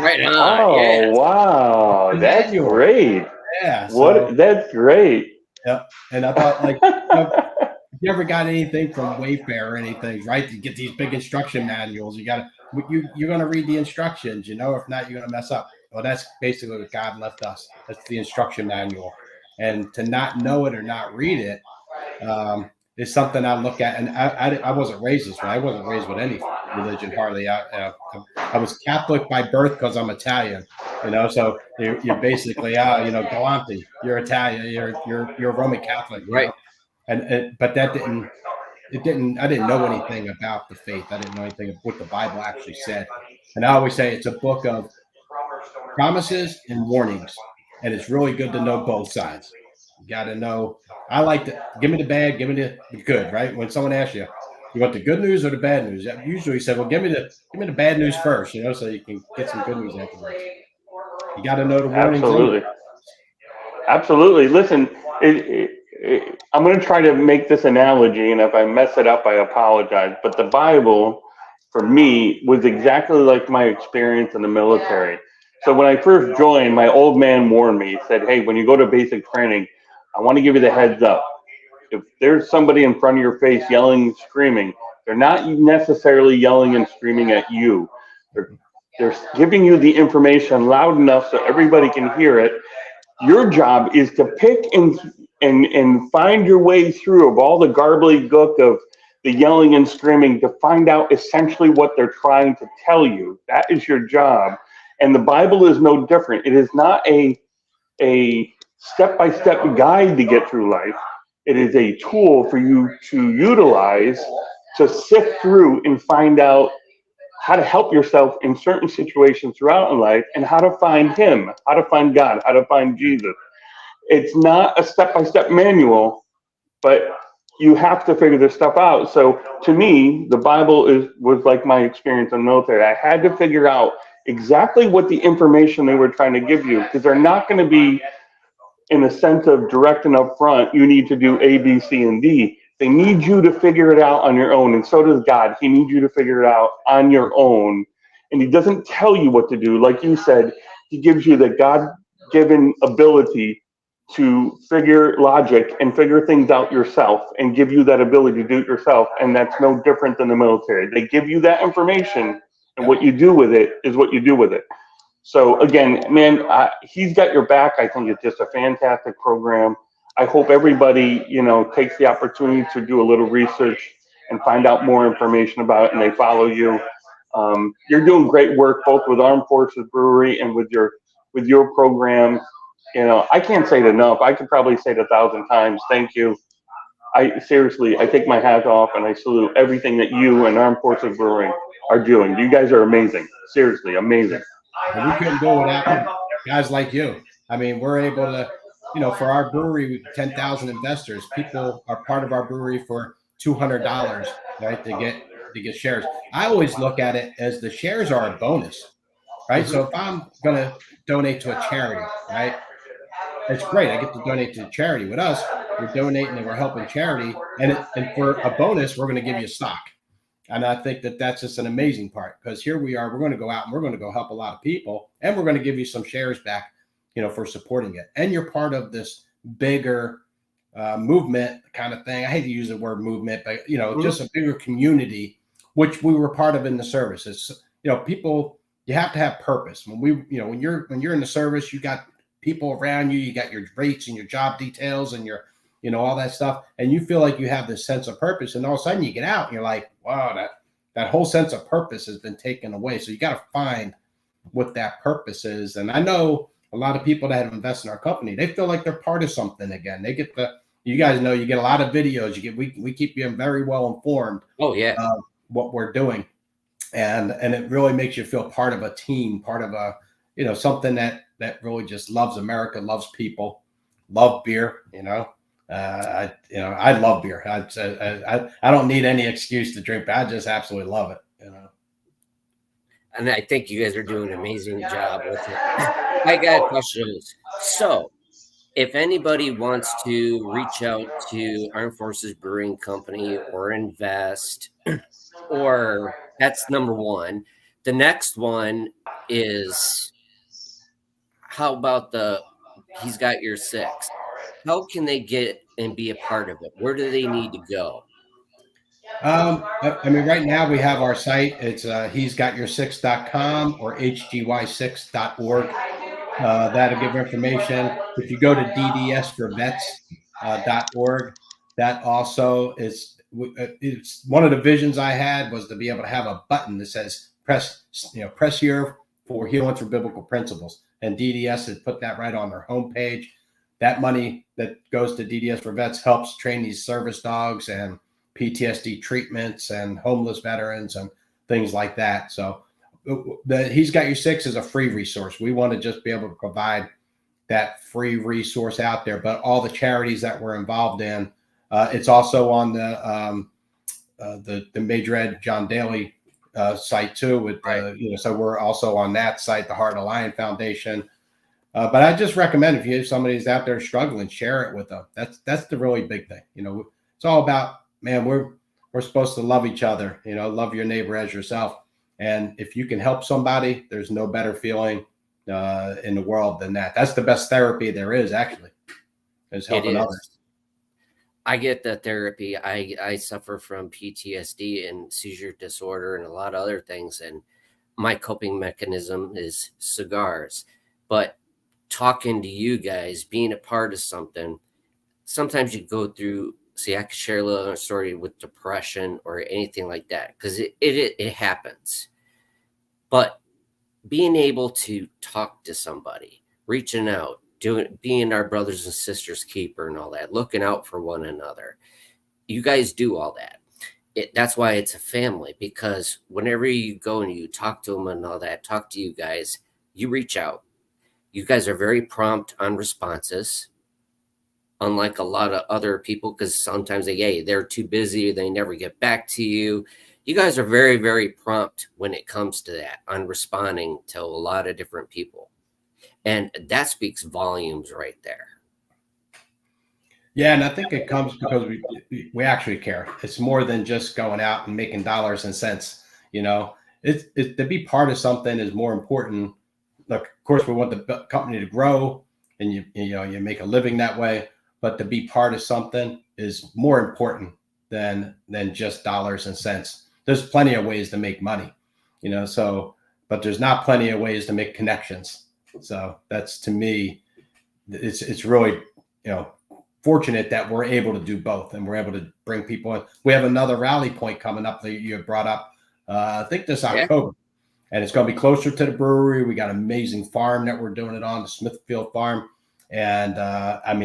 Speaker 1: Right on.
Speaker 2: Oh, yeah. Wow, that's great.
Speaker 3: Yeah,
Speaker 2: that's great.
Speaker 3: Yep. And I thought, like, if you ever got anything from Wayfair or anything, right? You get these big instruction manuals. You're going to read the instructions. If not, you're going to mess up. Well, that's basically what God left us. That's the instruction manual. And to not know it or not read it is something I look at. And I wasn't raised this way. I wasn't raised with any religion hardly. I was Catholic by birth because I'm Italian. So you're basically Galanti. You're Italian. You're a Roman Catholic,
Speaker 1: right?
Speaker 3: But that didn't. I didn't know anything about the faith. I didn't know anything of what the Bible actually said. And I always say it's a book of promises and warnings, and it's really good to know both sides. You got to know. I like to give me the bad, give me the good. Right? When someone asks you want the good news or the bad news, I usually say, "Well, give me the bad news first," so you can get some good news afterwards. You got to know the warnings.
Speaker 2: Absolutely. Listen, I'm going to try to make this analogy, and if I mess it up, I apologize. But the Bible, for me, was exactly like my experience in the military. So when I first joined, my old man warned me. He said, "Hey, when you go to basic training, I want to give you the heads up. If there's somebody in front of your face yelling and screaming, they're not necessarily yelling and screaming at you. They're giving you the information loud enough so everybody can hear it. Your job is to pick and find your way through of all the gobbledygook of the yelling and screaming to find out essentially what they're trying to tell you. That is your job. And the Bible is no different. It is not a step-by-step guide to get through life. It is a tool for you to utilize to sift through and find out how to help yourself in certain situations throughout in life and how to find Him, how to find God, how to find Jesus. It's not a step-by-step manual, but you have to figure this stuff out. So to me, the Bible was like my experience in the military. I had to figure out exactly what the information they were trying to give you, because they're not going to be in a sense of direct and upfront, you need to do A, B, C, and D. They need you to figure it out on your own. And so does God. He needs you to figure it out on your own. And He doesn't tell you what to do. Like you said, He gives you the God-given ability to figure logic and figure things out yourself and give you that ability to do it yourself. And that's no different than the military. They give you that information, and what you do with it is what you do with it. So again, man, He's got your back. I think it's just a fantastic program. I hope everybody, takes the opportunity to do a little research and find out more information about it, and they follow you. You're doing great work both with Armed Forces Brewery and with your program. I can't say it enough. I could probably say it 1,000 times. Thank you. I take my hat off and I salute everything that you and Armed Forces Brewing are doing. You guys are amazing. Seriously, amazing.
Speaker 3: And we couldn't do it without guys like you. I mean, we're able to, for our brewery, 10,000 investors, people are part of our brewery for $200, right, to get shares. I always look at it as the shares are a bonus, right? So if I'm going to donate to a charity, right, it's great. I get to donate to charity. With us, we're donating and we're helping charity. And for a bonus, we're going to give you stock. And I think that that's just an amazing part, because here we are, we're going to go out and we're going to go help a lot of people, and we're going to give you some shares back, for supporting it. And you're part of this bigger movement kind of thing. I hate to use the word movement, but, just a bigger community, which we were part of in the service. It's, people, you have to have purpose. When you're in the service, you got people around you, you got your rates and your job details and your, all that stuff. And you feel like you have this sense of purpose. And all of a sudden you get out and you're like, wow, that whole sense of purpose has been taken away. So you got to find what that purpose is. And I know a lot of people that have invested in our company, they feel like they're part of something again. They get you guys know, you get a lot of videos. We keep you very well informed.
Speaker 1: Oh yeah.
Speaker 3: What we're doing. And it really makes you feel part of a team, part of a, something that really just loves America, loves people, love beer, I love beer. I don't need any excuse to drink, but I just absolutely love it.
Speaker 1: And I think you guys are doing an amazing job with it. I got questions. So, if anybody wants to reach out to Armed Forces Brewing Company or invest, or that's number one. The next one is, how about He's Got Your Six? How can they get and be a part of it? Where do they need to go?
Speaker 3: I mean, right now we have our site. It's he'sgotyoursix.com or hgy6.org. That'll give information. If you go to ddsforvets.org, that also is, it's one of the visions I had was to be able to have a button that says press here for Healing Through Biblical Principles. And DDS has put that right on their homepage. That money that goes to DDS for Vets helps train these service dogs and PTSD treatments and homeless veterans and things like that. So He's Got Your Six is a free resource. We want to just be able to provide that free resource out there. But all the charities that we're involved in, it's also on the Major Ed John Daly site too. With so we're also on that site, the Heart of the Lion Foundation. But I just recommend, if you have somebody who's out there struggling, share it with them. That's the really big thing. It's all about, man, we're supposed to love each other, love your neighbor as yourself. And if you can help somebody, there's no better feeling in the world than that. That's the best therapy there is, actually, is helping others.
Speaker 1: I get the therapy. I suffer from PTSD and seizure disorder and a lot of other things. And my coping mechanism is cigars. But talking to you guys, being a part of something, sometimes you go through, see, I could share a little story with depression or anything like that, because it happens. But being able to talk to somebody, reaching out, being our brothers and sisters keeper and all that, looking out for one another. You guys do all that. That's why it's a family, because whenever you go and you talk to them and all that, talk to you guys, you reach out. You guys are very prompt on responses, unlike a lot of other people, because sometimes they're too busy, they never get back to you. You guys are very, very prompt when it comes to that, on responding to a lot of different people. And that speaks volumes right there.
Speaker 3: Yeah, and I think it comes because we actually care. It's more than just going out and making dollars and cents. You know, it to be part of something is more important. Look, of course, we want the company to grow, and you make a living that way. But to be part of something is more important than just dollars and cents. There's plenty of ways to make money, but there's not plenty of ways to make connections. So that's, to me, it's really, fortunate that we're able to do both, and we're able to bring people in. We have another rally point coming up that you brought up, I think this October, and it's going to be closer to the brewery. We got an amazing farm that we're doing it on, the Smithfield farm. And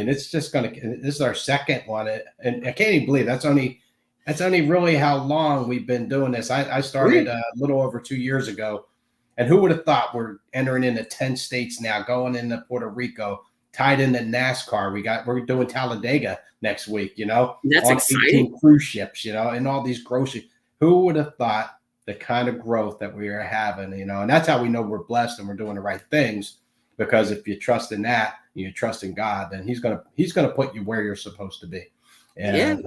Speaker 3: it's just this is our second one. And I can't even believe that's only really how long we've been doing this. I started a little over 2 years ago. And who would have thought we're entering into 10 states now, going into Puerto Rico, tied into NASCAR. We're doing Talladega next week,
Speaker 1: That's
Speaker 3: on
Speaker 1: exciting.
Speaker 3: 18 cruise ships, and all these groceries. Who would have thought the kind of growth that we are having, and that's how we know we're blessed and we're doing the right things. Because if you trust in that, you trust in God, then he's gonna put you where you're supposed to be. And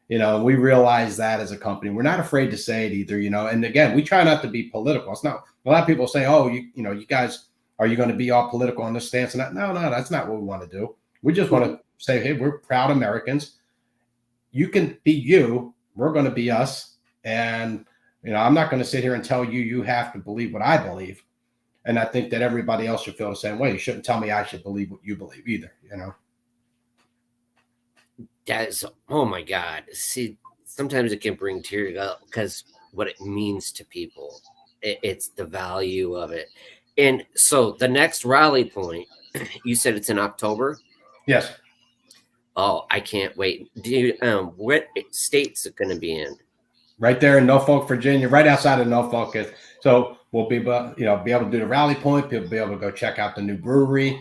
Speaker 3: we realize that as a company, we're not afraid to say it either. And again, we try not to be political. It's not, a lot of people say, "Oh, you guys, are you going to be all political on this stance?" And no, that's not what we want to do. We just want to say, hey, we're proud Americans. You can be you. We're going to be us. And I'm not going to sit here and tell you have to believe what I believe. And I think that everybody else should feel the same way. You shouldn't tell me I should believe what you believe either,
Speaker 1: That is, oh my God. See, sometimes it can bring tears up because what it means to people. It's the value of it. And so the next rally point, you said it's in October?
Speaker 3: Yes.
Speaker 1: Oh, I can't wait. What state's it going to be in?
Speaker 3: Right there in Norfolk, Virginia, right outside of Norfolk. So we'll be able to do the rally point. People will be able to go check out the new brewery.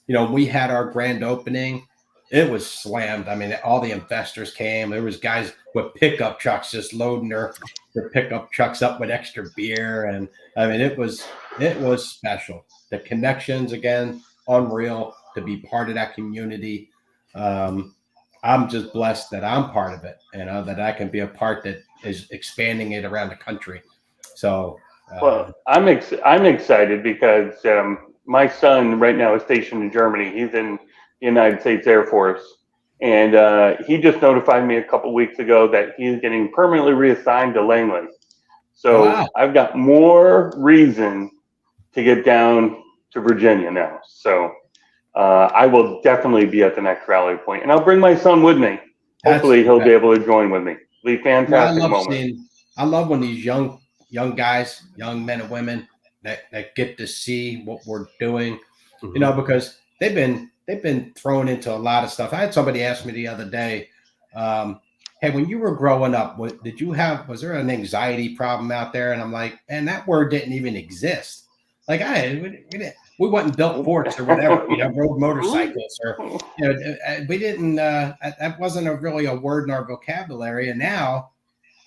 Speaker 3: We had our grand opening. It was slammed. I mean, all the investors came. There was guys with pickup trucks just loading their pickup trucks up with extra beer. And I mean, it was special. The connections, again, unreal, to be part of that community. I'm just blessed that I'm part of it, that I can be a part that is expanding it around the country. So,
Speaker 2: well, I'm excited because my son right now is stationed in Germany. He's in the United States Air Force, and he just notified me a couple weeks ago that he's getting permanently reassigned to Langley. So wow. I've got more reason to get down to Virginia now. So I will definitely be at the next rally point, and I'll bring my son with me. Hopefully, he'll be able to join with me. It'll be a fantastic moment.
Speaker 3: I love when these young guys, young men and women that get to see what we're doing, because they've been thrown into a lot of stuff. I had somebody ask me the other day, hey, when you were growing up, was there an anxiety problem out there? And I'm like, and that word didn't even exist. Like we went and built forts or whatever, rode motorcycles or, we didn't, that wasn't really a word in our vocabulary. And now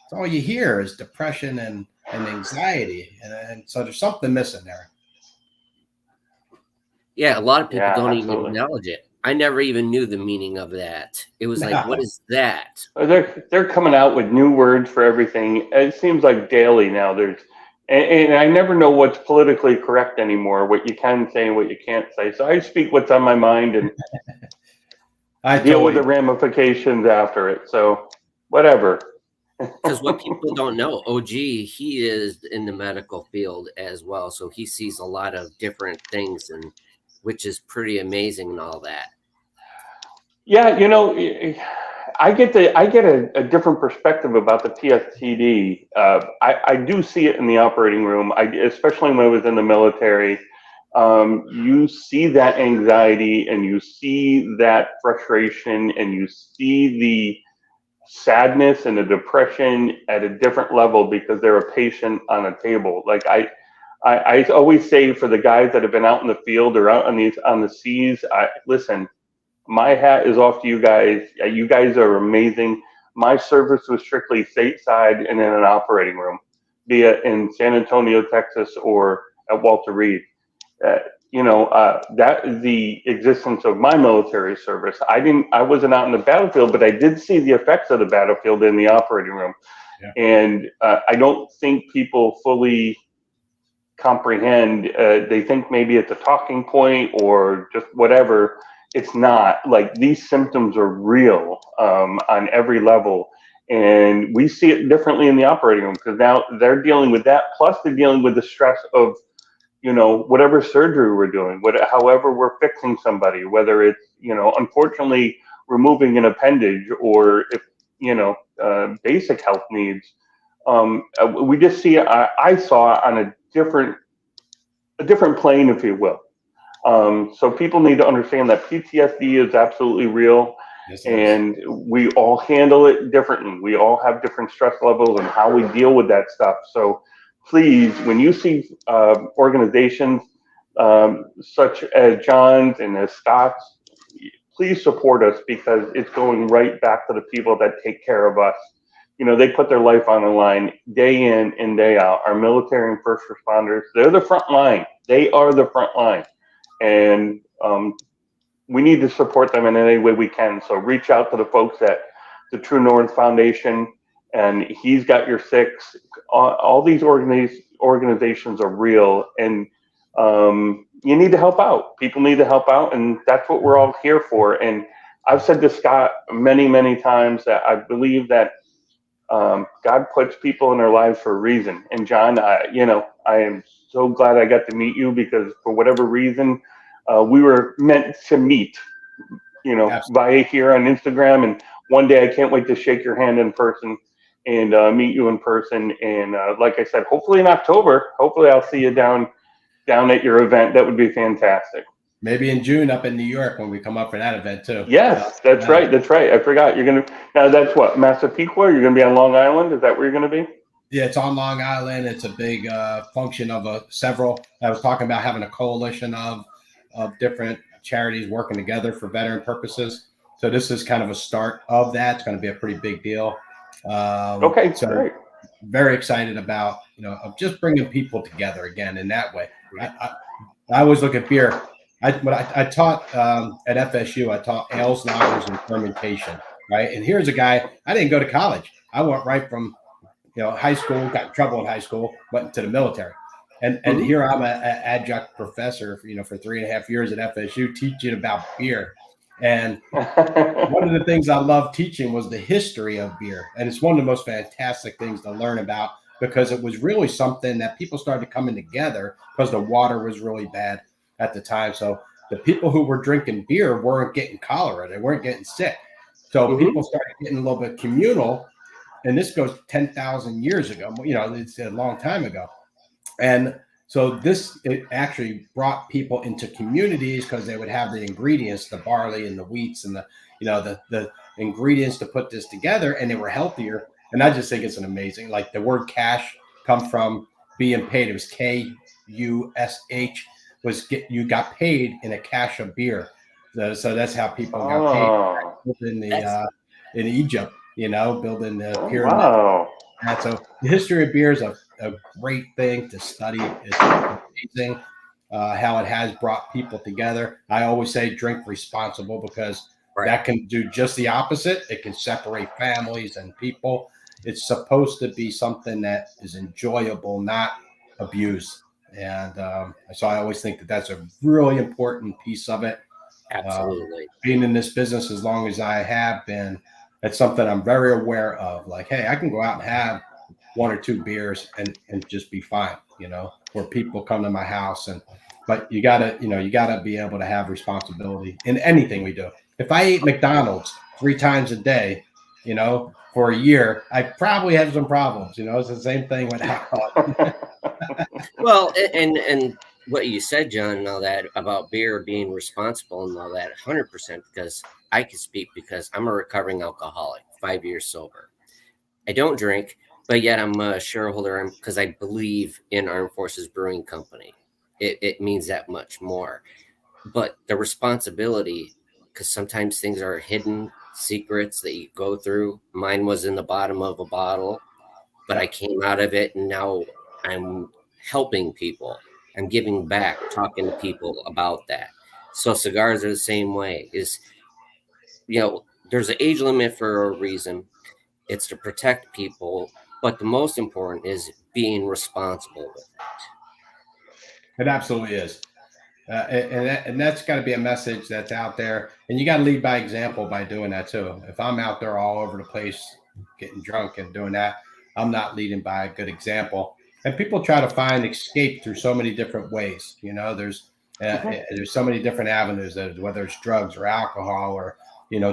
Speaker 3: it's all you hear is depression and anxiety. And so there's something missing there.
Speaker 1: Yeah. A lot of people don't even acknowledge it. I never even knew the meaning of that. It was like, what is that?
Speaker 2: They're coming out with new words for everything. It seems like daily now and I never know what's politically correct anymore, what you can say and what you can't say. So I speak what's on my mind and I deal with the ramifications after it. So whatever.
Speaker 1: Because what people don't know, OG, he is in the medical field as well. So he sees a lot of different things. And which is pretty amazing and all that.
Speaker 2: Yeah, you know, I get a different perspective about the PSTD. I do see it in the operating room. Especially when I was in the military. You see that anxiety and you see that frustration and you see the sadness and the depression at a different level because they're a patient on a table. Like I always say for the guys that have been out in the field or out on the seas, listen, my hat is off to you guys. You guys are amazing. My service was strictly stateside and in an operating room, be it in San Antonio, Texas, or at Walter Reed. That is the existence of my military service. I wasn't out in the battlefield, but I did see the effects of the battlefield in the operating room. Yeah. And I don't think people fully comprehend. They think maybe it's a talking point or just whatever. It's not. Like, these symptoms are real on every level. And we see it differently in the operating room because now they're dealing with that. Plus they're dealing with the stress of, whatever surgery we're doing, however we're fixing somebody, whether it's, unfortunately removing an appendage or if, basic health needs. We just see, I saw on a different plane, if you will. So people need to understand that PTSD is absolutely real. Yes, and we all handle it differently. We all have different stress levels and how we deal with that stuff. So please, when you see organizations such as John's and as Scott's, please support us because it's going right back to the people that take care of us. They put their life on the line day in and day out. Our military and first responders, they're the front line. They are the front line. And we need to support them in any way we can. So reach out to the folks at the True North Foundation, and He's Got Your Six. All these organizations are real, and you need to help out. People need to help out, and that's what we're all here for. And I've said to Scott many, many times that I believe that God puts people in their lives for a reason. And John, I am so glad I got to meet you because for whatever reason, we were meant to meet, via here on Instagram. And one day I can't wait to shake your hand in person and meet you in person. And like I said, hopefully in October, hopefully I'll see you down at your event. That would be fantastic.
Speaker 3: Maybe in June up in New York when we come up for that event too.
Speaker 2: Yes, that's right. That's right. I forgot. Now that's what, Massapequa? You're going to be on Long Island? Is that where you're going to be?
Speaker 3: Yeah, it's on Long Island. It's a big function of several. I was talking about having a coalition of different charities working together for veteran purposes. So this is kind of a start of that. It's going to be a pretty big deal.
Speaker 2: Okay, so great.
Speaker 3: Very excited about, of just bringing people together again in that way. I always look at beer. I taught at FSU, I taught ales, lagers, and fermentation, right? And here's a guy, I didn't go to college. I went right from, high school, got in trouble in high school, went to the military. And here I'm an adjunct professor, for 3.5 years at FSU teaching about beer. And one of the things I loved teaching was the history of beer. And it's one of the most fantastic things to learn about because it was really something that people started coming together because the water was really bad at the time. So the people who were drinking beer weren't getting cholera. They weren't getting sick. So people started getting a little bit communal. And this goes 10,000 years ago. It's a long time ago. And so it actually brought people into communities because they would have the ingredients, the barley and the wheats and the ingredients to put this together, and they were healthier. And I just think it's an amazing, like the word cash come from being paid. It was Kush, you got paid in a cache of beer. So that's how people got paid in Egypt, building the pyramid.
Speaker 2: Wow.
Speaker 3: And so the history of beer is a great thing to study. It's amazing how it has brought people together. I always say drink responsible because that can do just the opposite. It can separate families and people. It's supposed to be something that is enjoyable, not abused. And so I always think that that's a really important piece of it.
Speaker 1: Absolutely.
Speaker 3: Being in this business as long as I have been, that's something I'm very aware of. Like, hey, I can go out and have 1 or 2 beers and just be fine, where people come to my house and but you gotta be able to have responsibility in anything we do. If I ate McDonald's 3 times a day, for a year, I probably have some problems. It's the same thing with alcohol.
Speaker 1: Well, and what you said, John, and all that about beer being responsible and all that, 100%, because I can speak because I'm a recovering alcoholic, 5 years sober. I don't drink, but yet I'm a shareholder because I believe in Armed Forces Brewing Company. It means that much more. But the responsibility, because sometimes things are hidden secrets that you go through. Mine was in the bottom of a bottle, but I came out of it, and now I'm helping people. I'm giving back, talking to people about that. So cigars are the same way. There's an age limit for a reason. It's to protect people, but the most important is being responsible with it.
Speaker 3: It absolutely is. And that's got to be a message that's out there. And you got to lead by example by doing that too. If I'm out there all over the place getting drunk and doing that, I'm not leading by a good example. And people try to find escape through so many different ways. There's so many different avenues, whether it's drugs or alcohol or,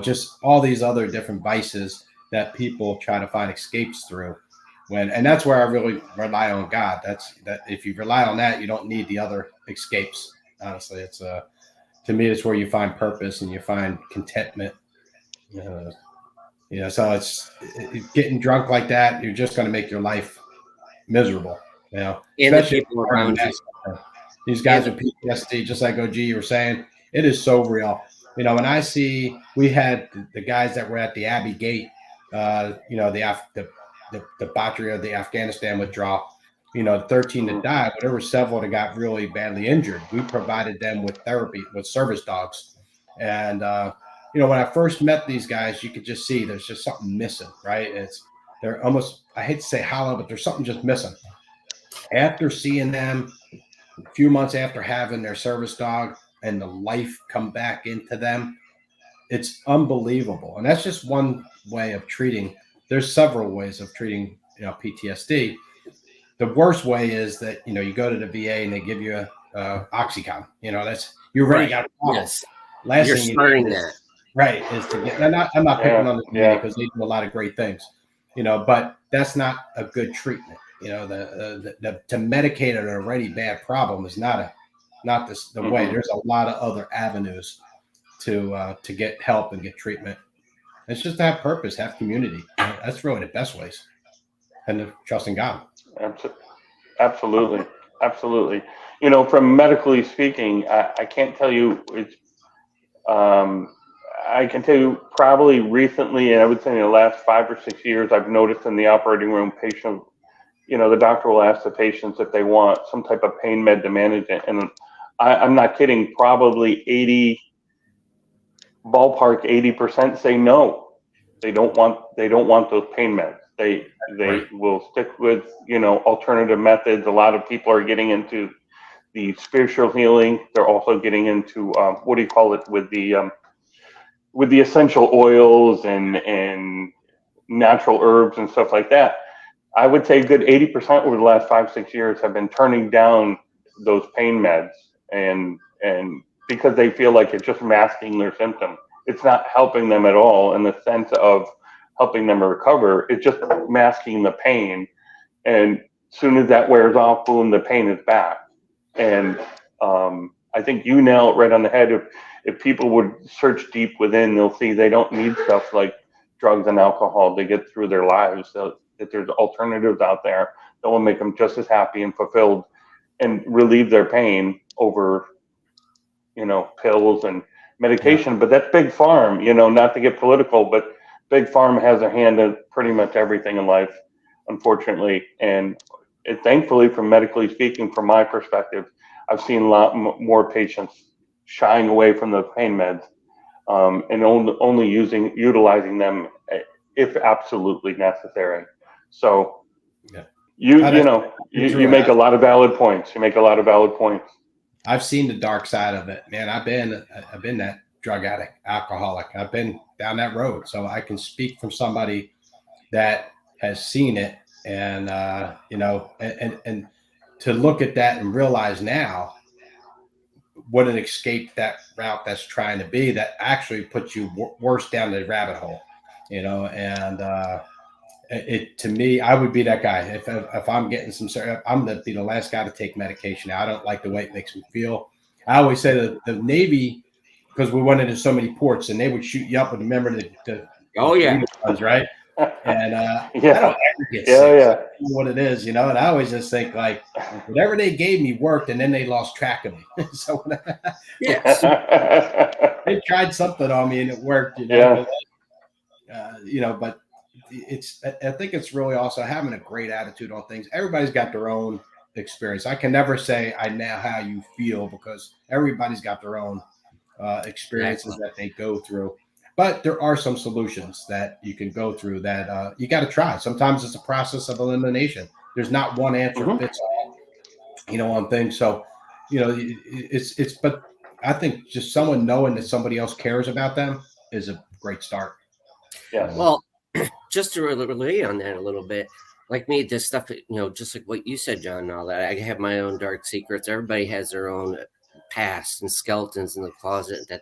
Speaker 3: just all these other different vices that people try to find escapes through. And that's where I really rely on God. That if you rely on that, you don't need the other escapes. Honestly, it's to me, it's where you find purpose and you find contentment. So it's getting drunk like that. You're just going to make your life miserable.
Speaker 1: And the people around you.
Speaker 3: These guys with PTSD, just like OG, you were saying, it is so real. When I see, we had the guys that were at the Abbey Gate, the debauchery of the Afghanistan withdrawal. 13 that died, but there were several that got really badly injured. We provided them with therapy, with service dogs. And, when I first met these guys, you could just see there's just something missing, right? They're almost, I hate to say hollow, but there's something just missing. After seeing them a few months after having their service dog and the life come back into them, it's unbelievable. And that's just one way of treating. There's several ways of treating, PTSD. The worst way is that, you go to the VA and they give you a Oxycontin. That's you already got a problem.
Speaker 1: Yes.
Speaker 3: Last
Speaker 1: You're
Speaker 3: thing
Speaker 1: starting
Speaker 3: you need
Speaker 1: that.
Speaker 3: Right. Is to get, I'm not picking on the VA because they do a lot of great things, but that's not a good treatment. To medicate an already bad problem is not the way. There's a lot of other avenues to get help and get treatment. It's just to have purpose, have community. That's really the best ways. And to trust in God.
Speaker 2: Absolutely. From medically speaking, I can't tell you I can tell you probably recently, and I would say in the last 5 or 6 years, I've noticed in the operating room, the doctor will ask the patients if they want some type of pain med to manage it. And I'm not kidding, probably 80% say no. They don't want those pain meds. They will stick with, alternative methods. A lot of people are getting into the spiritual healing. They're also getting into, with the essential oils and natural herbs and stuff like that. I would say a good 80% over the last 5-6 years have been turning down those pain meds and because they feel like it's just masking their symptom. It's not helping them at all in the sense of helping them recover. It's just masking the pain. And as soon as that wears off, boom, the pain is back. And I think you nail it right on the head. If people would search deep within, they'll see they don't need stuff like drugs and alcohol to get through their lives. So that there's alternatives out there that will make them just as happy and fulfilled and relieve their pain over, pills and medication. But that's big farm, not to get political, but big farm has a hand in pretty much everything in life, unfortunately. And thankfully, from medically speaking, from my perspective, I've seen a lot more patients shying away from the pain meds and only utilizing them if absolutely necessary. So you make a lot of valid points.
Speaker 3: I've seen the dark side of it, man. I've been that drug addict, alcoholic. I've been down that road, so I can speak from somebody that has seen it, and and to look at that and realize now wouldn't escape that route that's trying to be, that actually puts you worse down the rabbit hole, you know. And it to me, I would be that guy if I'm getting some. I'm gonna be the last guy to take medication. I don't like the way it makes me feel. I always say that the Navy, because we went into so many ports, and they would shoot you up with, remember the
Speaker 1: Oh yeah,
Speaker 3: guns, right? And I don't
Speaker 2: Yeah.
Speaker 3: ever get sick.
Speaker 2: Yeah,
Speaker 3: So I
Speaker 2: yeah.
Speaker 3: don't know what it is, you know. And I always just think like whatever they gave me worked, and then they lost track of me. So when they tried something on me and it worked, you know.
Speaker 2: Yeah.
Speaker 3: But, you know, but I think it's really also having a great attitude on things. Everybody's got their own experience. I can never say I know how you feel, because everybody's got their own experiences that they go through. But there are some solutions that you can go through that you got to try. Sometimes it's a process of elimination. There's not one answer fits all, you know, on things. So, you know, but I think just someone knowing that somebody else cares about them is a great start.
Speaker 2: Yeah.
Speaker 1: Well, just to relate on that a little bit, like me, this stuff, you know, just like what you said, John, and all that, I have my own dark secrets. Everybody has their own past and skeletons in the closet that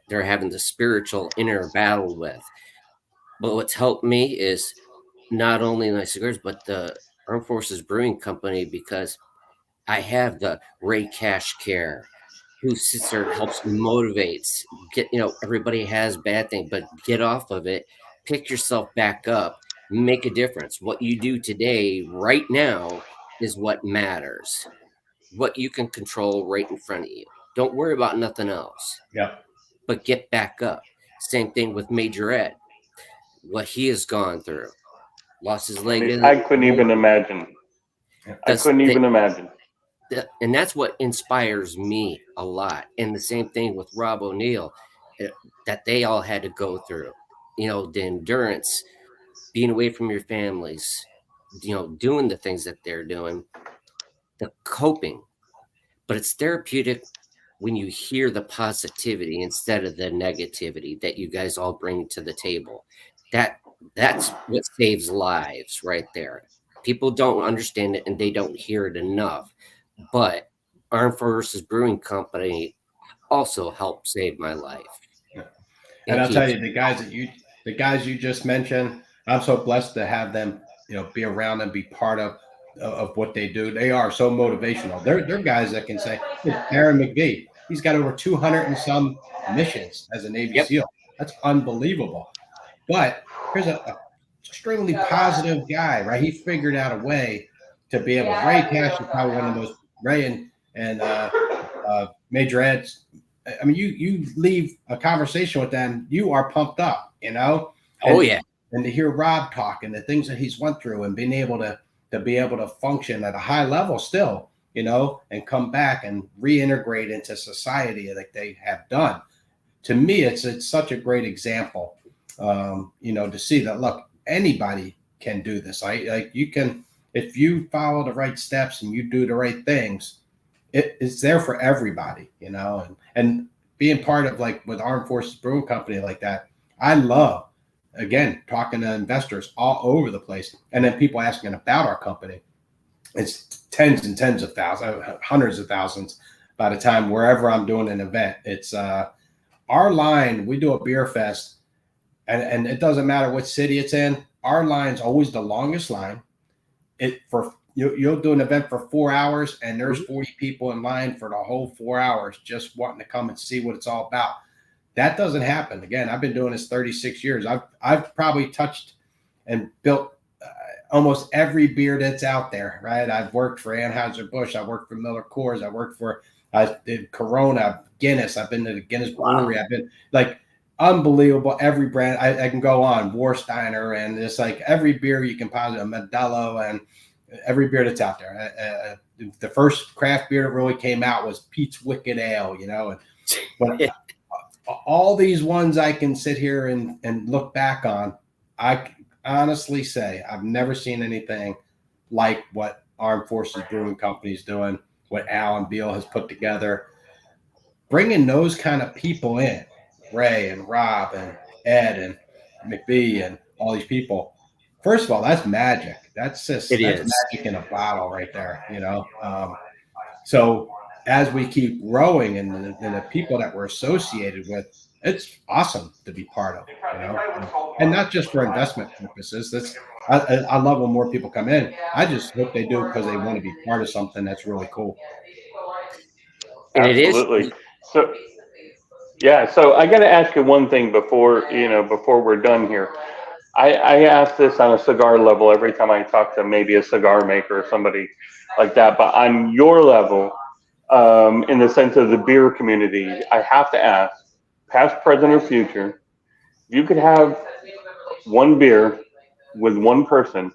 Speaker 1: they're having the spiritual inner battle with. But what's helped me is not only my cigars, but the Armed Forces Brewing Company, because I have the Ray Cash Care, who sits there and helps motivates. Everybody has bad things, but get off of it, pick yourself back up, make a difference. What you do today, right now, is what matters. What you can control right in front of you. Don't worry about nothing else.
Speaker 3: Yeah.
Speaker 1: But get back up. Same thing with Major Ed. What he has gone through. Lost his leg.
Speaker 2: I couldn't even imagine. I couldn't even imagine.
Speaker 1: And that's what inspires me a lot. And the same thing with Rob O'Neill, that they all had to go through. You know, the endurance, being away from your families, you know, doing the things that they're doing, the coping. But it's therapeutic when you hear the positivity instead of the negativity that you guys all bring to the table. That's what saves lives right there. People don't understand it and they don't hear it enough. But Armed Forces Brewing Company also helped save my life.
Speaker 3: And I'll tell you, the guys you just mentioned, I'm so blessed to have them, you know, be around and be part of what they do. They are so motivational. They're guys that can say, Aaron McVie, he's got over 200 and some missions as a Navy SEAL. That's unbelievable. But here's a extremely positive guy, right? He figured out a way to be able. Ray Cash is probably one of those. Ray and Major Ed. I mean, you leave a conversation with them, you are pumped up, you know. And to hear Rob talk and the things that he's went through, and being able to be able to function at a high level still, you know, and come back and reintegrate into society like they have done. To me, it's such a great example, you know, to see that, look, anybody can do this. Like you can, if you follow the right steps and you do the right things, it's there for everybody, you know. And being part of, like, with Armed Forces Brewing Company like that, I love, again, talking to investors all over the place, and then people asking about our company. It's tens and tens of thousands, hundreds of thousands by the time wherever I'm doing an event. It's our line. We do a beer fest, and it doesn't matter what city it's in. Our line's always the longest line. You'll do an event for 4 hours, and there's 40 people in line for the whole 4 hours just wanting to come and see what it's all about. That doesn't happen. Again, I've been doing this 36 years. I've probably touched and built almost every beer that's out there, right? I've worked for Anheuser-Busch. I worked for Miller Coors. I worked for Corona, Guinness. I've been to the Guinness Brewery. I've been, like, unbelievable. Every brand. I can go on. Warsteiner, and it's like every beer you can possibly, Modelo, and every beer that's out there. The first craft beer that really came out was Pete's Wicked Ale, you know. But all these ones I can sit here and look back on, I honestly say I've never seen anything like what Armed Forces Brewing Company is doing, what Al and Beal has put together. Bringing those kind of people in, Ray and Rob and Ed and McVie and all these people. First of all, that's magic. That's magic in a bottle right there, you know. So as we keep growing and the people that we're associated with, it's awesome to be part of, and not just for investment purposes. I love when more people come in. I just hope they do because they want to be part of something that's really cool.
Speaker 1: And it is.
Speaker 2: Absolutely. So, yeah. So I got to ask you one thing before we're done here. I ask this on a cigar level every time I talk to maybe a cigar maker or somebody like that. But on your level, in the sense of the beer community, I have to ask, past, present, or future, if you could have one beer with one person,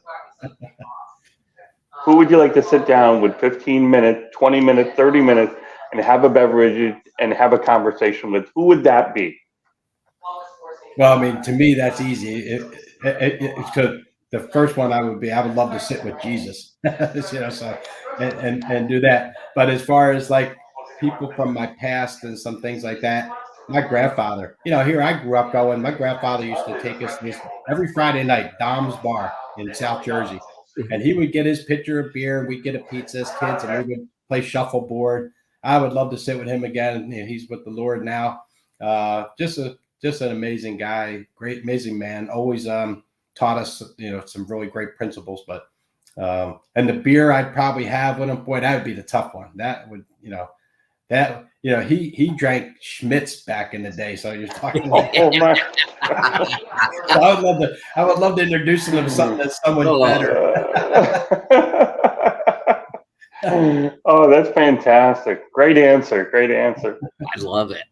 Speaker 2: who would you like to sit down with 15 minutes, 20 minutes, 30 minutes, and have a beverage and have a conversation with? Who would that be?
Speaker 3: Well, I mean, to me, that's easy. The first one I would love to sit with Jesus, so and do that. But as far as like people from my past and some things like that, my grandfather, here I grew up going. My grandfather used to take us this every Friday night, Dom's Bar in South Jersey, and he would get his pitcher of beer, and we'd get a pizza as kids, and we would play shuffleboard. I would love to sit with him again. He's with the Lord now. Just an amazing guy, great, amazing man. Always taught us, some really great principles. But and the beer I'd probably have with him, boy, that would be the tough one. That would, he drank Schmitz back in the day. So you're talking.
Speaker 2: Oh my!
Speaker 3: So I would love to introduce him to something that's somewhat better.
Speaker 2: Oh, that's fantastic! Great answer.
Speaker 1: I love it.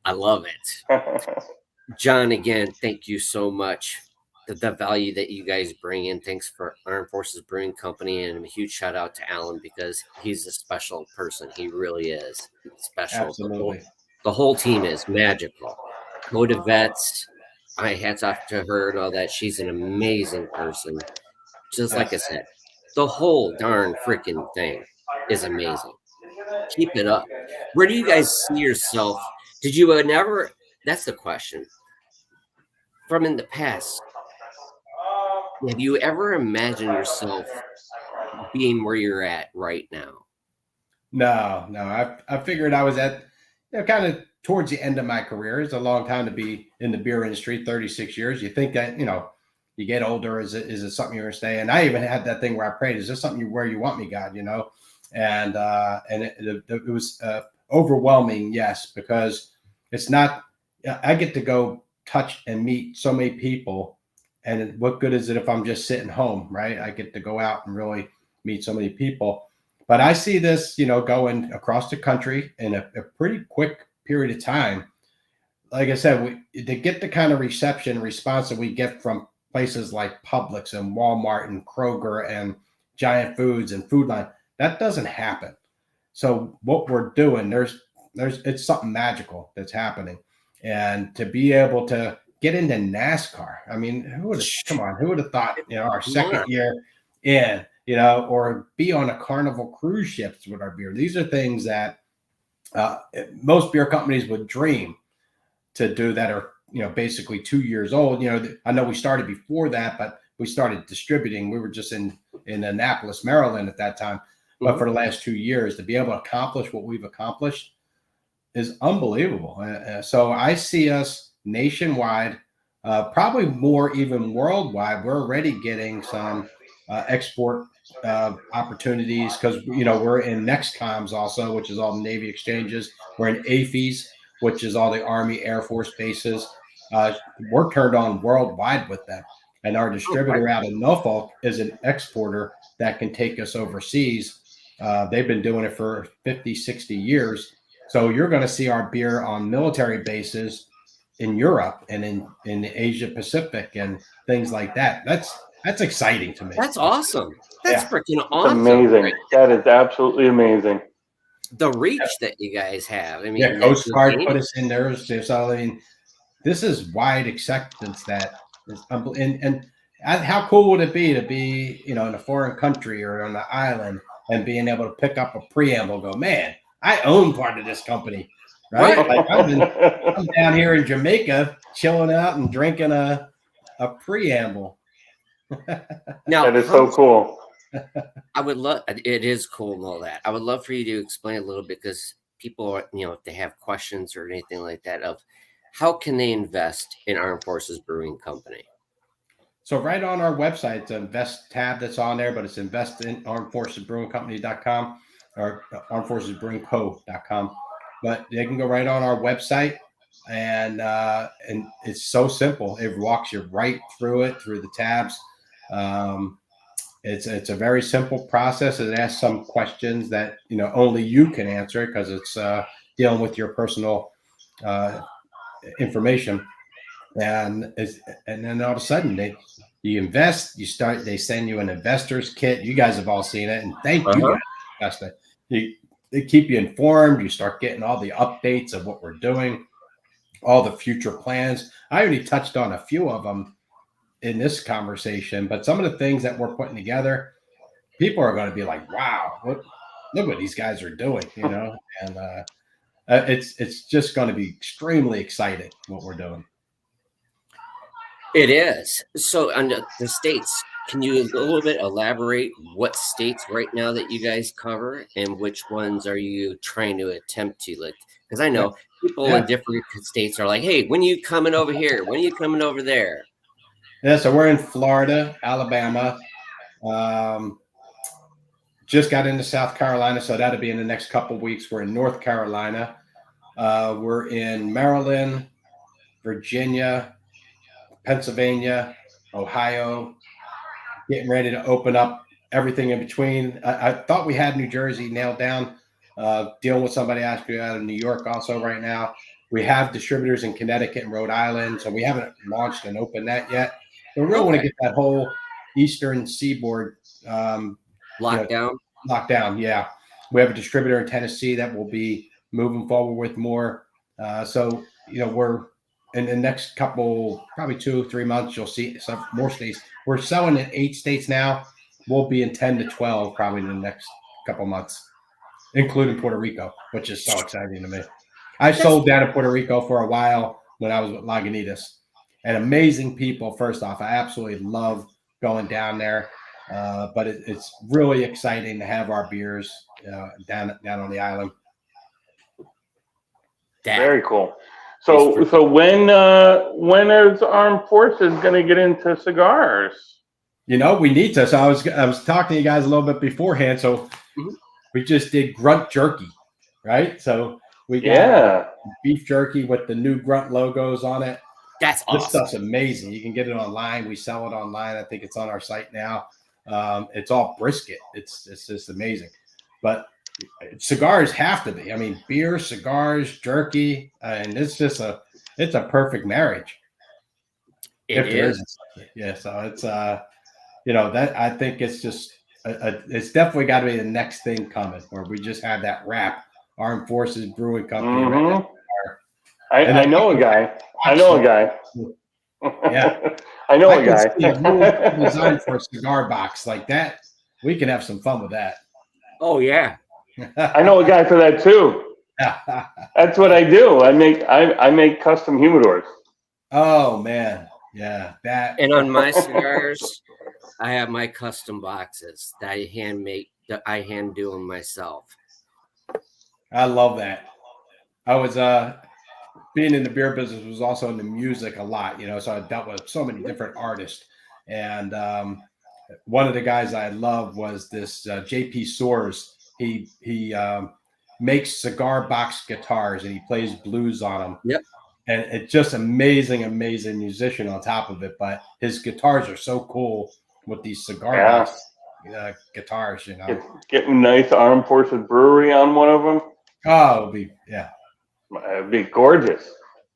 Speaker 1: John, again, thank you so much. The value that you guys bring in. Thanks for Armed Forces Brewing Company, and a huge shout out to Alan because he's a special person. He really is special.
Speaker 3: Absolutely.
Speaker 1: The whole team is magical. Go to Vets. My hats off to her and all that. She's an amazing person. Just like I said, the whole darn freaking thing is amazing. Keep it up. Where do you guys see yourself? Did you never? That's the question. From in the past, have you ever imagined yourself being where you're at right now?
Speaker 3: No. I figured I was at kind of towards the end of my career. It's a long time to be in the beer industry, 36 years. You think that, you get older. Is it something you're going to stay? And I even had that thing where I prayed, is this something where you want me, God, And it was overwhelming, yes, because it's not, I get to go touch and meet so many people. And what good is it if I'm just sitting home, right? I get to go out and really meet so many people. But I see this, going across the country in a pretty quick period of time. Like I said, to get the kind of reception and response that we get from places like Publix and Walmart and Kroger and Giant Foods and Food Line, that doesn't happen. So what we're doing, it's something magical that's happening. And to be able to get into NASCAR, I mean, who would have thought, our second year in, or be on a Carnival cruise ships with our beer. These are things that most beer companies would dream to do that are, basically 2 years old. I know we started before that, but we started distributing. We were just in Annapolis, Maryland at that time. But for the last 2 years, to be able to accomplish what we've accomplished is unbelievable. So I see us nationwide, probably more even worldwide. We're already getting some export opportunities because, we're in NextComs also, which is all the Navy exchanges. We're in AFES, which is all the Army Air Force bases. We're turned on worldwide with them. And our distributor out of Norfolk is an exporter that can take us overseas. They've been doing it for 50, 60 years. So you're going to see our beer on military bases in Europe and in Asia Pacific and things like that. That's exciting to me.
Speaker 1: That's awesome. That's freaking awesome.
Speaker 2: It's amazing. Right? That is absolutely amazing.
Speaker 1: The reach that you guys have. I mean,
Speaker 3: Coast Guard put us in there. So, I mean, this is wide acceptance that is and how cool would it be to be, in a foreign country or on an island and being able to pick up a preamble and go, man, I own part of this company, right? Like I'm down here in Jamaica chilling out and drinking a preamble.
Speaker 1: Now,
Speaker 2: that is so cool.
Speaker 1: I would love, it is cool and all that. I would love for you to explain a little bit because people, if they have questions or anything like that, of how can they invest in Armed Forces Brewing Company?
Speaker 3: So right on our website, it's an invest tab that's on there, but it's invest in armedforcesbrewingcompany.com or armedforcesbrewingco.com. But they can go right on our website, and it's so simple. It walks you right through it, through the tabs. It's a very simple process. It asks some questions that only you can answer because it's dealing with your personal information. And then all of a sudden you invest, they send you an investor's kit. You guys have all seen it, and thank you guys. They keep you informed. You start getting all the updates of what we're doing, all the future plans. I already touched on a few of them in this conversation, but some of the things that we're putting together, people are going to be like, wow, look what these guys are doing, and it's just going to be extremely exciting what we're doing.
Speaker 1: It is. So on the states, can you a little bit elaborate what states right now that you guys cover and which ones are you trying to attempt to, like, because I know people in different states are like, hey, when are you coming over here? When are you coming over there?
Speaker 3: Yeah, so we're in Florida, Alabama, just got into South Carolina, so that'll be in the next couple of weeks. We're in North Carolina. We're in Maryland, Virginia, Pennsylvania, Ohio, getting ready to open up everything in between. I thought we had New Jersey nailed down, dealing with somebody asking out of New York also right now. We have distributors in Connecticut and Rhode Island, so we haven't launched and opened that yet. We really want to get that whole Eastern Seaboard
Speaker 1: locked
Speaker 3: down. Yeah. We have a distributor in Tennessee that will be moving forward with more. So, we're in the next couple, probably 2-3 months, you'll see some more states. We're selling in 8 states now. We'll be in 10 to 12 probably in the next couple months, including Puerto Rico, which is so exciting to me. I sold down to Puerto Rico for a while when I was with Lagunitas, and amazing people. First off, I absolutely love going down there, but it's really exciting to have our beers down on the island.
Speaker 2: Very cool. So when is Armed Forces going to get into cigars?
Speaker 3: We need to. So I was talking to you guys a little bit beforehand. So we just did Grunt Jerky, right? So we got beef jerky with the new Grunt logos on it.
Speaker 1: That's awesome.
Speaker 3: This stuff's amazing. You can get it online. We sell it online. I think it's on our site now. It's all brisket. It's just amazing. But cigars have to be. I mean, beer, cigars, jerky, and it's just it's a perfect marriage.
Speaker 1: It is.
Speaker 3: Yeah. So it's that I think it's just it's definitely got to be the next thing coming, where we just have that wrap. Armed Forces Brewing Company.
Speaker 2: Mm-hmm. I know a guy. I know a guy.
Speaker 3: Yeah.
Speaker 2: I know a guy.
Speaker 3: Designed for a cigar box like that. We can have some fun with that.
Speaker 1: Oh yeah.
Speaker 2: I know a guy for that too. That's what I do. I make custom humidors.
Speaker 3: Oh man. Yeah. That.
Speaker 1: And on my cigars, I have my custom boxes that I hand do them myself.
Speaker 3: I love that. I was being in the beer business, was also into music a lot, so I dealt with so many different artists. And one of the guys I loved was this JP Soares. He makes cigar box guitars and he plays blues on them.
Speaker 1: Yep.
Speaker 3: And it's just amazing musician on top of it. But his guitars are so cool with these cigar box guitars,
Speaker 2: Getting nice Armed Forces Brewery on one of them.
Speaker 3: Oh, it'd be
Speaker 2: gorgeous.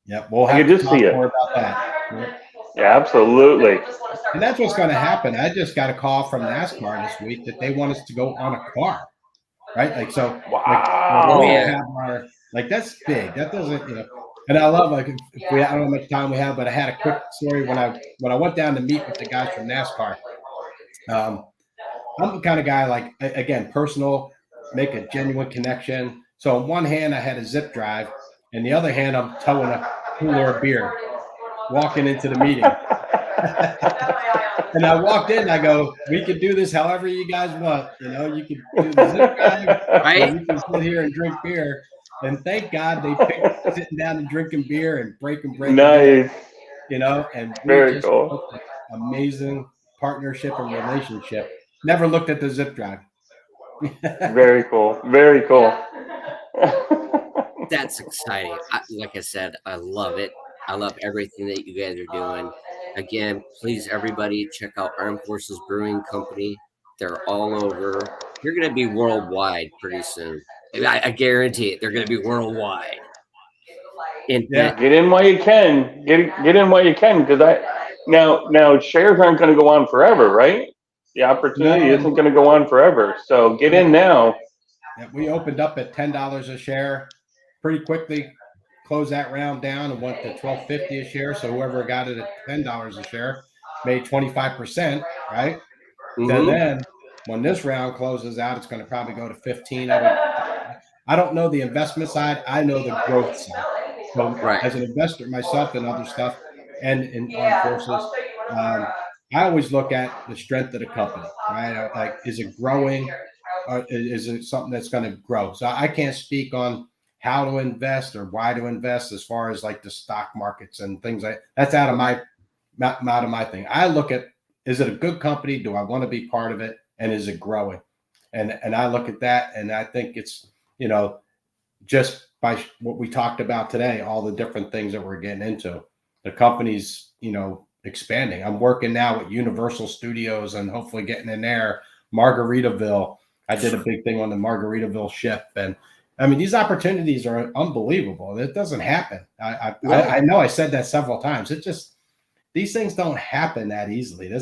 Speaker 3: Yep, we'll have to talk more about that.
Speaker 2: Yeah, absolutely.
Speaker 3: And that's what's going to happen. I just got a call from NASCAR this week that they want us to go on a car, right? Like so.
Speaker 2: Wow.
Speaker 3: That's big. That doesn't, And I love I don't know how much time we have, but I had a quick story when I went down to meet with the guys from NASCAR. I'm the kind of guy again, personal, make a genuine connection. So on one hand, I had a zip drive, and the other hand, I'm towing a cooler of beer, walking into the meeting. And I walked in, and I go, we can do this however you guys want. You can do the zip drive, right? You can sit here and drink beer. And thank God they picked sitting down and drinking beer and breaking bread together,
Speaker 2: Nice.
Speaker 3: and we
Speaker 2: Very
Speaker 3: just
Speaker 2: cool.
Speaker 3: built an amazing partnership and relationship. Never looked at the zip drive.
Speaker 2: Very cool. Very cool.
Speaker 1: That's exciting. Like I said, I love it. I love everything that you guys are doing. Again, please, everybody, check out Armed Forces Brewing Company. They're all over. You're going to be worldwide pretty soon. I guarantee it. They're going to be worldwide. And
Speaker 3: Yeah.
Speaker 2: Get in while you can. Get in while you can, because now shares aren't going to go on forever, right? The opportunity
Speaker 3: No.
Speaker 2: isn't going to go on forever. So get in now.
Speaker 3: Yeah, we opened up at $10 a share, pretty quickly closed that round down and went to $12.50 a share. So whoever got it at $10 a share made 25%, right? Then when this round closes out, it's going to probably go to 15. I don't know the investment side. I know the growth side. So as an investor myself and other stuff, and in armed forces, I always look at the strength of the company, right? Like, is it growing? Or is it something that's going to grow? So I can't speak on how to invest or why to invest as far as like the stock markets and things like that's out of my thing. I look at, is it a good company? Do I want to be part of it? And is it growing? And I look at that, and I think it's, just by what we talked about today, all the different things that we're getting into, the company's, expanding. I'm working now with Universal Studios and hopefully getting in there. Margaritaville. I did a big thing on the Margaritaville ship. And I mean, these opportunities are unbelievable. It doesn't happen. I know I said that several times. These things don't happen that easily.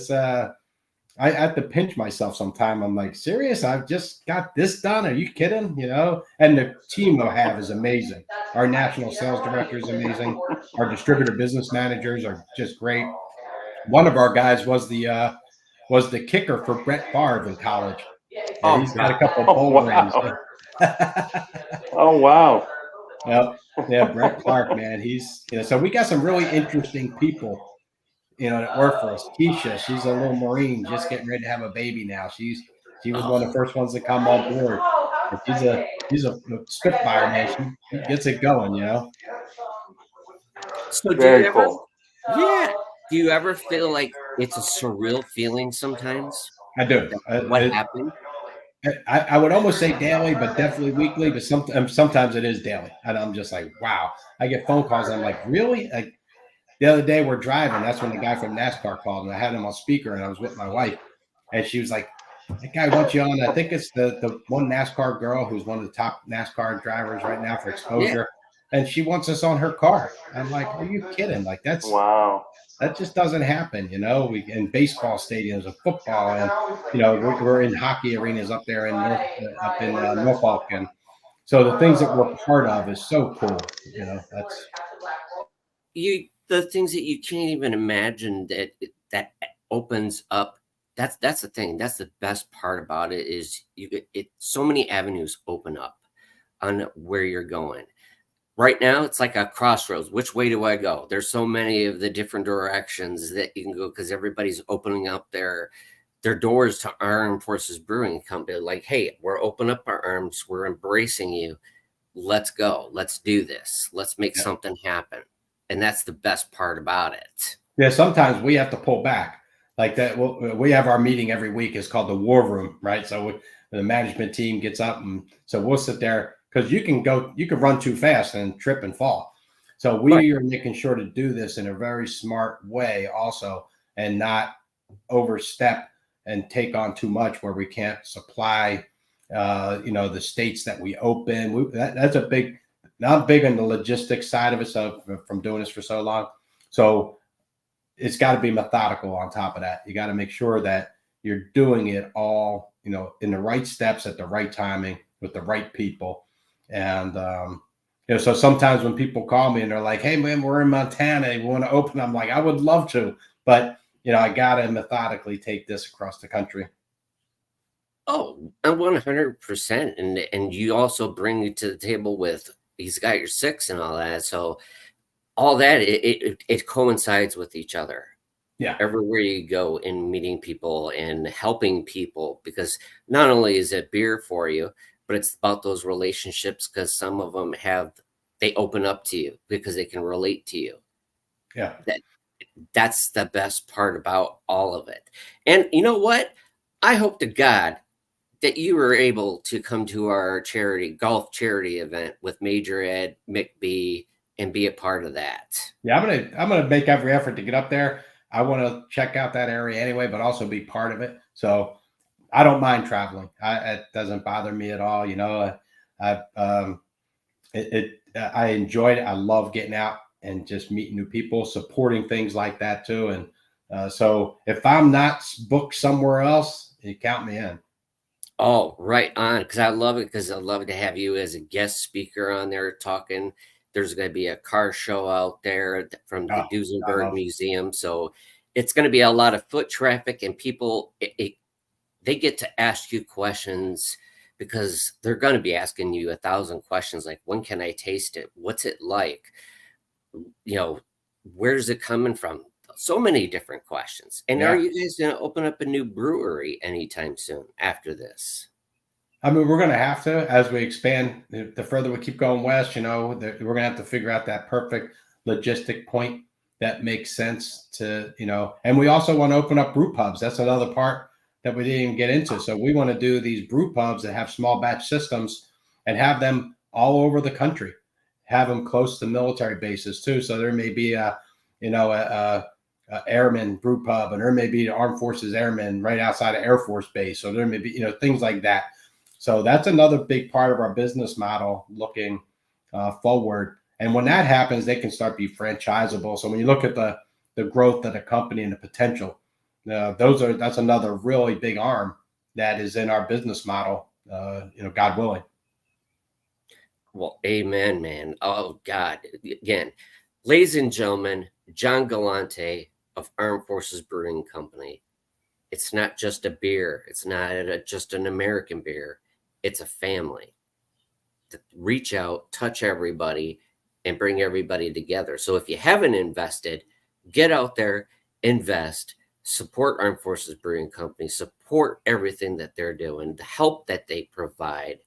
Speaker 3: I have to pinch myself sometime. I'm like, serious? I've just got this done. Are you kidding? And the team we'll have is amazing. Our national sales director is amazing. Our distributor business managers are just great. One of our guys was the kicker for Brett Favre in college. And he's got a couple of bowl rings.
Speaker 2: Oh, wow.
Speaker 3: Yep. Yeah, Brett Clark, man. He's so we got some really interesting people that work for us. Keisha, she's a little Marine, just getting ready to have a baby now. She was one of the first ones to come on board. And she's a spitfire, man. She gets it going,
Speaker 1: So do
Speaker 2: Very
Speaker 1: you ever,
Speaker 2: cool.
Speaker 1: do you ever feel like it's a surreal feeling sometimes?
Speaker 3: I do.
Speaker 1: What happened?
Speaker 3: I would almost say daily, but definitely weekly. But sometimes it is daily, and I'm just like, wow. I get phone calls. And I'm like, really? Like, the other day we're driving. That's when the guy from NASCAR called, and I had him on speaker, and I was with my wife, and she was like, "That guy wants you on." I think it's the one NASCAR girl who's one of the top NASCAR drivers right now for exposure, and she wants us on her car. I'm like, "Are you kidding? Like,
Speaker 2: Wow.
Speaker 3: that just doesn't happen, We in baseball stadiums and football, and we're in hockey arenas up there in Norfolk, and so the things that we're part of is so cool. That's
Speaker 1: the things that you can't even imagine that opens up. That's the thing. That's the best part about it is so many avenues open up on where you're going. Right now, it's like a crossroads. Which way do I go? There's so many of the different directions that you can go because everybody's opening up their doors to Armed Forces Brewing Company. Like, hey, we're opening up our arms. We're embracing you. Let's go. Let's do this. Let's make something happen. And that's the best part about it.
Speaker 3: Yeah, sometimes we have to pull back like that. We have our meeting every week. It's called the War Room, right? So the management team gets up, and so we'll sit there because you can run too fast and trip and fall. So we are making sure to do this in a very smart way also, and not overstep and take on too much where we can't supply, the states that we open. That's a big. Not big on the logistics side of it, so from doing this for so long. So it's got to be methodical on top of that. You got to make sure that you're doing it all, in the right steps at the right timing with the right people. And, so sometimes when people call me and they're like, hey, man, we're in Montana, we want to open, I'm like, I would love to, but, I got to methodically take this across the country.
Speaker 1: Oh, 100%. And you also bring it to the table with, he's got your 6 and all that. So all that, it coincides with each other.
Speaker 3: Yeah.
Speaker 1: Everywhere you go in meeting people and helping people, because not only is it beer for you, but but it's about those relationships, because some of them they open up to you because they can relate to you.
Speaker 3: Yeah.
Speaker 1: That's the best part about all of it. And you know what? I hope to God that you were able to come to our golf charity event with Major Ed McBee and be a part of that.
Speaker 3: Yeah, I'm gonna make every effort to get up there. I want to check out that area anyway, but also be part of it. So I don't mind traveling. It doesn't bother me at all. You know, I enjoyed it. I love getting out and just meeting new people, supporting things like that too. And so if I'm not booked somewhere else, you count me in.
Speaker 1: Oh, right on. Because I love it. Because I'd love to have you as a guest speaker on there talking. There's going to be a car show out there from the Duesenberg Museum. So it's going to be a lot of foot traffic, and people, they get to ask you questions, because they're going to be asking you 1,000 questions. Like, when can I taste it? What's it like? You know, where's it coming from? So many different questions. And are you guys going to open up a new brewery anytime soon after this?
Speaker 3: I mean, we're going to have to, as we expand, the further we keep going west, you know, we're going to have to figure out that perfect logistic point that makes sense to, you know, and we also want to open up brew pubs. That's another part that we didn't even get into. So we want to do these brew pubs that have small batch systems and have them all over the country, have them close to military bases too. So there may be a airman brew pub, and there may be the Armed Forces Airmen right outside of Air Force Base. So there may be, you know, things like that. So that's another big part of our business model looking forward. And when that happens, they can start to be franchisable. So when you look at the growth of the company and the potential, that's another really big arm that is in our business model, you know, God willing.
Speaker 1: Well, amen, man. Oh, God. Again, ladies and gentlemen, John Galanti of Armed Forces Brewing Company. It's not just a beer. It's not just an American beer. It's a family. Reach out, touch everybody, and bring everybody together. So if you haven't invested, get out there, invest, support Armed Forces Brewing Company, support everything that they're doing, the help that they provide.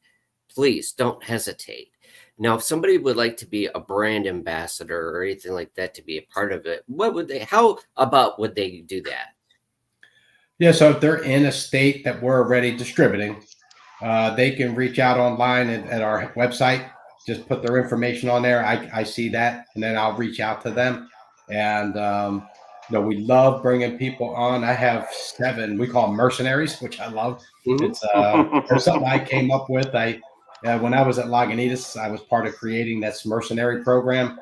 Speaker 1: Please don't hesitate. Now, if somebody would like to be a brand ambassador or anything like that to be a part of it, how about would they do that?
Speaker 3: Yeah, so if they're in a state that we're already distributing, they can reach out online at our website. Just put their information on there. I see that, and then I'll reach out to them. And you know, we love bringing people on. I have 7. We call them mercenaries, which I love.
Speaker 2: Mm-hmm.
Speaker 3: It's something I came up with. When I was at Lagunitas, I was part of creating that mercenary program,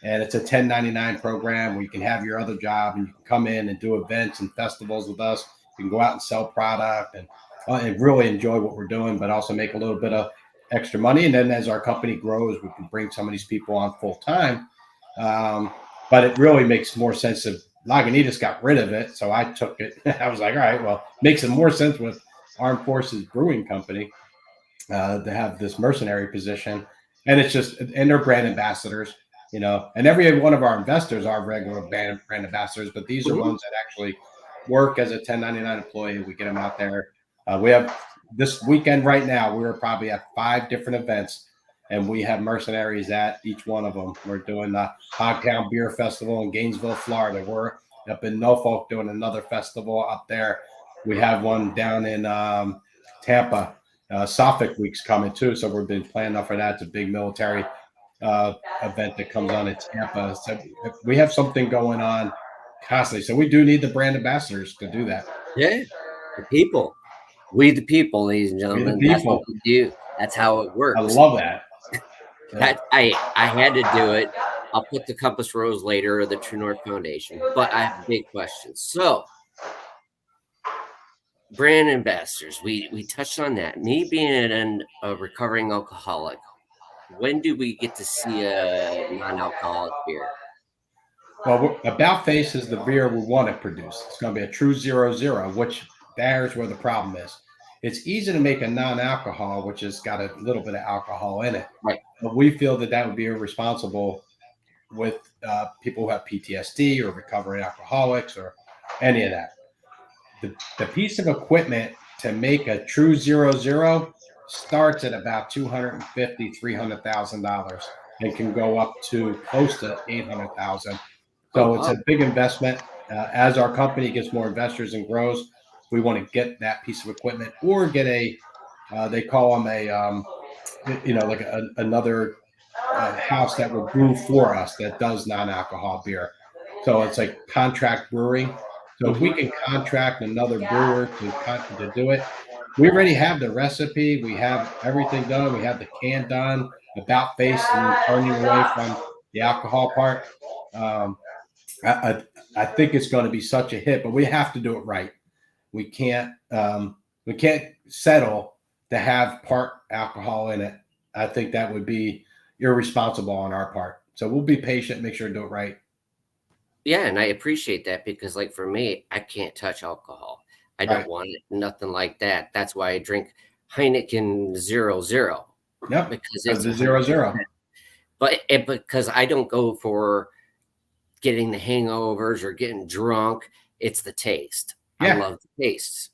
Speaker 3: and it's a 1099 program where you can have your other job and you can come in and do events and festivals with us. You can go out and sell product and really enjoy what we're doing, but also make a little bit of extra money. And then as our company grows, we can bring some of these people on full time. But it really makes more sense if Lagunitas got rid of it. So I took it. I was like, all right, well, makes it more sense with Armed Forces Brewing Company to have this mercenary position. And it's just, and they're brand ambassadors, you know, and every one of our investors are regular brand ambassadors, but these are ones that actually work as a 1099 employee. We get them out there. We have this weekend right now, we're probably at 5 different events, and we have mercenaries at each one of them. We're doing the Hogtown Beer Festival in Gainesville, Florida. We're up in Norfolk doing another festival up there. We have one down in Tampa. Suffolk Week's coming too, so we've been planning for that. It's a big military event that comes on in Tampa. So we have something going on constantly. So we do need the brand ambassadors to do that.
Speaker 1: Yeah, the people. We the people, ladies and gentlemen. That's what we do. That's how it works.
Speaker 3: I love that.
Speaker 1: I had to do it. I'll put the Compass Rose later or the True North Foundation, but I have a big question. So, brand ambassadors, we touched on that. Me being a recovering alcoholic, when do we get to see a non-alcoholic beer?
Speaker 3: Well, About Face is the beer we want to produce. It's going to be a true 0.0, which there's where the problem is. It's easy to make a non-alcohol, which has got a little bit of alcohol in it.
Speaker 1: Right.
Speaker 3: But we feel that would be irresponsible with people who have PTSD or recovering alcoholics or any of that. The piece of equipment to make a true 0.0 starts at about $250,000, $300,000 and can go up to close to $800,000. So it's a big investment. As our company gets more investors and grows, we want to get that piece of equipment or get they call them like another house that will brew for us that does non-alcohol beer. So it's like contract brewing. So if we can contract another brewer to do it, we already have the recipe. We have everything done. We have the can done, about face and turning away from the alcohol part. I think it's going to be such a hit, but we have to do it right. We can't settle to have part alcohol in it. I think that would be irresponsible on our part. So we'll be patient, make sure to do it right.
Speaker 1: Yeah, and I appreciate that because, like, for me, I can't touch alcohol. I don't want it, nothing like that. That's why I drink Heineken 0.0.
Speaker 3: Yep,
Speaker 1: because it's
Speaker 3: the 0.0.
Speaker 1: But because I don't go for getting the hangovers or getting drunk, it's the taste. Yeah. I love the tastes.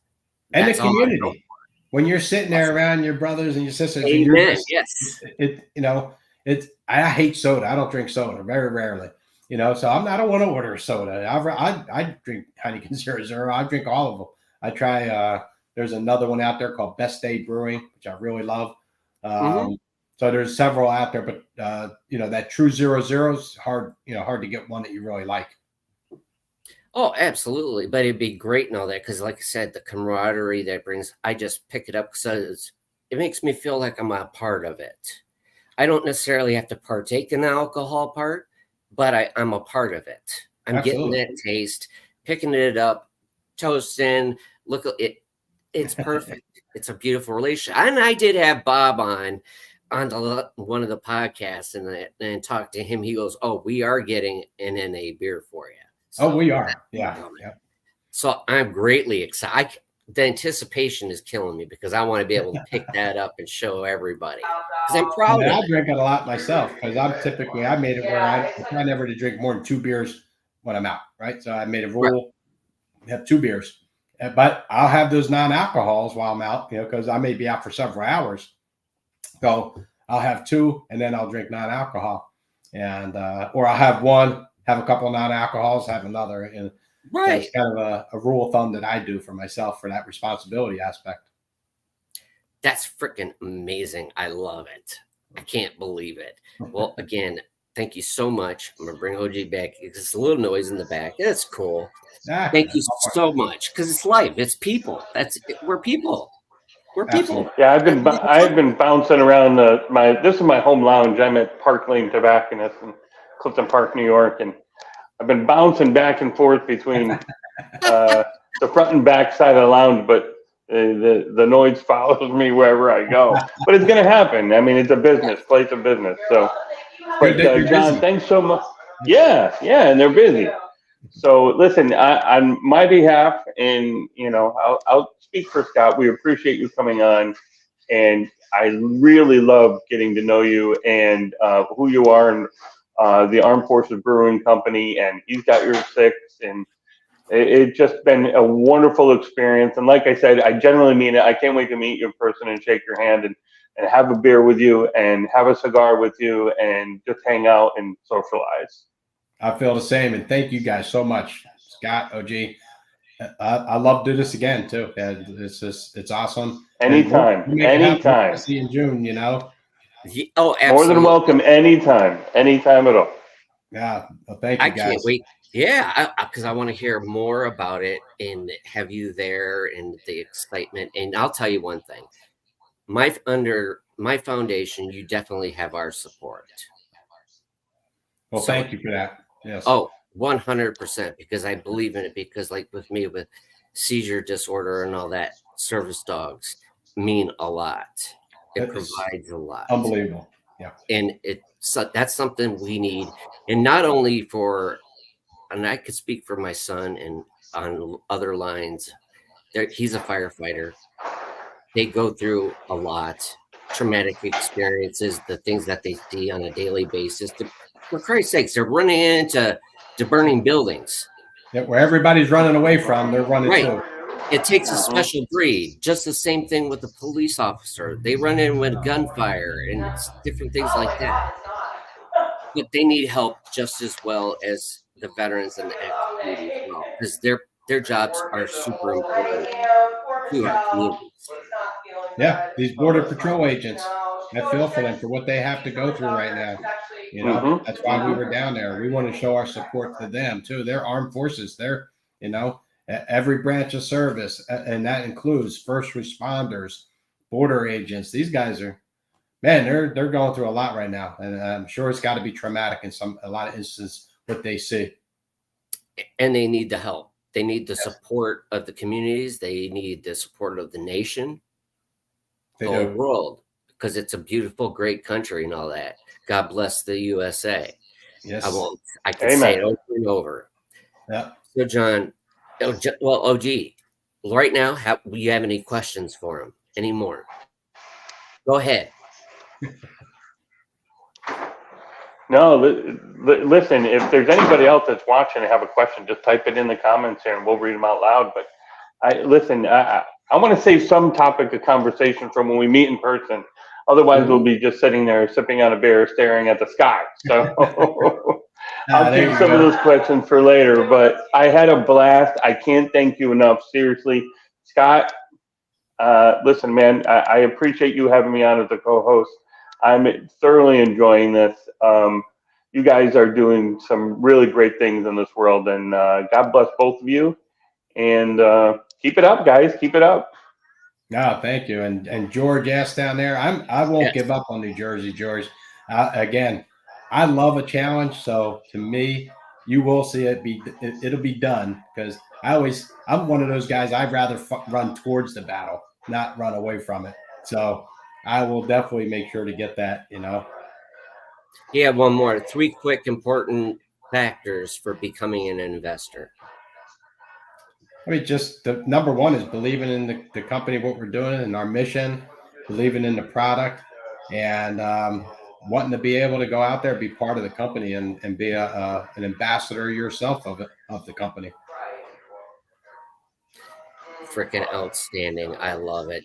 Speaker 3: And the community. When you're sitting there around your brothers and your sisters,
Speaker 1: amen. Yes.
Speaker 3: I hate soda. I don't drink soda very rarely. So I don't want to order a soda. I drink Heineken 0.0. I drink all of them. I try. There's another one out there called Best Day Brewing, which I really love. So there's several out there, but that true 0.0 is hard. Hard to get one that you really like.
Speaker 1: Oh, absolutely. But it'd be great and all that because, like I said, the camaraderie that brings, I just pick it up because it makes me feel like I'm a part of it. I don't necessarily have to partake in the alcohol part, but I'm a part of it. I'm getting that taste, picking it up, toasting. Look at it. It's perfect. It's a beautiful relationship. And I did have Bob on one of the podcasts and talked to him. He goes, "Oh, we are getting an NA beer for you." So
Speaker 3: we are. Yeah.
Speaker 1: So I'm greatly excited. The anticipation is killing me because I want to be able to pick that up and show everybody. Because I'm proud of it.
Speaker 3: I drink it a lot myself because I made it where I try never to drink more than 2 beers when I'm out, right? So I made a rule, have 2 beers. But I'll have those non-alcohols while I'm out, because I may be out for several hours. So I'll have 2 and then I'll drink non-alcohol. And or I'll have one, have a couple of non-alcohols, have another. And it's kind of a rule of thumb that I do for myself for that responsibility aspect.
Speaker 1: That's freaking amazing. I love it. I can't believe it. Well, again, thank you so much. I'm going to bring OG back. It's a little noise in the back. It's cool. Thank you so much because it's life. It's people. We're people. We're people.
Speaker 2: Yeah, I've been bouncing around this is my home lounge. I'm at Park Lane Tobacconist in Clifton Park, New York, and I've been bouncing back and forth between the front and back side of the lounge, but the noise follows me wherever I go. But it's going to happen. I mean, it's a place of business. So, but John, thanks so much. Yeah, and they're busy. So listen, on my behalf, and I'll speak for Scott. We appreciate you coming on, and I really love getting to know you and who you are, and the Armed Forces Brewing Company, and he's got your 6, and it's just been a wonderful experience. And like I said, I genuinely mean it. I can't wait to meet you in person and shake your hand and have a beer with you and have a cigar with you and just hang out and socialize.
Speaker 3: I feel the same, and thank you guys so much, Scott, OG. I love to do this again too. It's awesome.
Speaker 2: Anytime.
Speaker 3: See in June,
Speaker 1: Oh, absolutely.
Speaker 2: More than welcome. Anytime at all.
Speaker 3: Yeah, well, thank you, guys.
Speaker 1: I can't wait. Yeah, because I want to hear more about it and have you there and the excitement. And I'll tell you one thing: under my foundation, you definitely have our support.
Speaker 3: Well, thank you for that. Yes.
Speaker 1: Oh, 100%, because I believe in it. Because like with me, with seizure disorder and all that, service dogs mean a lot. It provides a lot.
Speaker 3: Unbelievable. Yeah.
Speaker 1: And that's something we need. And not only and I could speak for my son and on other lines, he's a firefighter. They go through a lot, traumatic experiences, the things that they see on a daily basis. For Christ's sakes, they're running into burning buildings.
Speaker 3: Yeah, where everybody's running away from, they're running to.
Speaker 1: It takes a special breed. Just the same thing with the police officer. They run in with gunfire and it's different things like that. But they need help just as well as the veterans and the active duty as well, because their jobs are super important to our communities.
Speaker 3: Yeah, these border patrol agents, I feel for them for what they have to go through right now. You know, that's why we were down there. We want to show our support to them too. They're armed forces. They're, you know, every branch of service, and that includes first responders, border agents. These guys are, man, they're going through a lot right now, and I'm sure it's got to be traumatic in a lot of instances what they see.
Speaker 1: And they need the help. They need the support of the communities. They need the support of the nation, the whole world, because it's a beautiful, great country and all that. God bless the USA.
Speaker 3: Yes,
Speaker 1: I can say it over and over.
Speaker 3: Yeah.
Speaker 1: So, John, well, OG, right now, do you have any questions for him? Any more? Go ahead.
Speaker 2: No, listen, if there's anybody else that's watching and have a question, just type it in the comments here and we'll read them out loud. But I want to save some topic of conversation from when we meet in person. Otherwise, we'll be just sitting there sipping on a beer, staring at the sky. So I'll keep some of those questions for later. But I had a blast. I can't thank you enough. Seriously, Scott, listen, man, I appreciate you having me on as a co-host. I'm thoroughly enjoying this. You guys are doing some really great things in this world, and God bless both of you. And keep it up, guys. Keep it up.
Speaker 3: No, thank you. And George asked down there, I won't give up on New Jersey, George. Again, I love a challenge. So to me, you will see it'll be done, because I'm one of those guys. I'd rather run towards the battle, not run away from it. So I will definitely make sure to get that, you know.
Speaker 1: Yeah, one more. 3 quick important factors for becoming an investor.
Speaker 3: I mean, just the number one is believing in the company, what we're doing, and our mission, believing in the product, and wanting to be able to go out there, be part of the company, and be an ambassador yourself of the company.
Speaker 1: Freaking outstanding. I love it.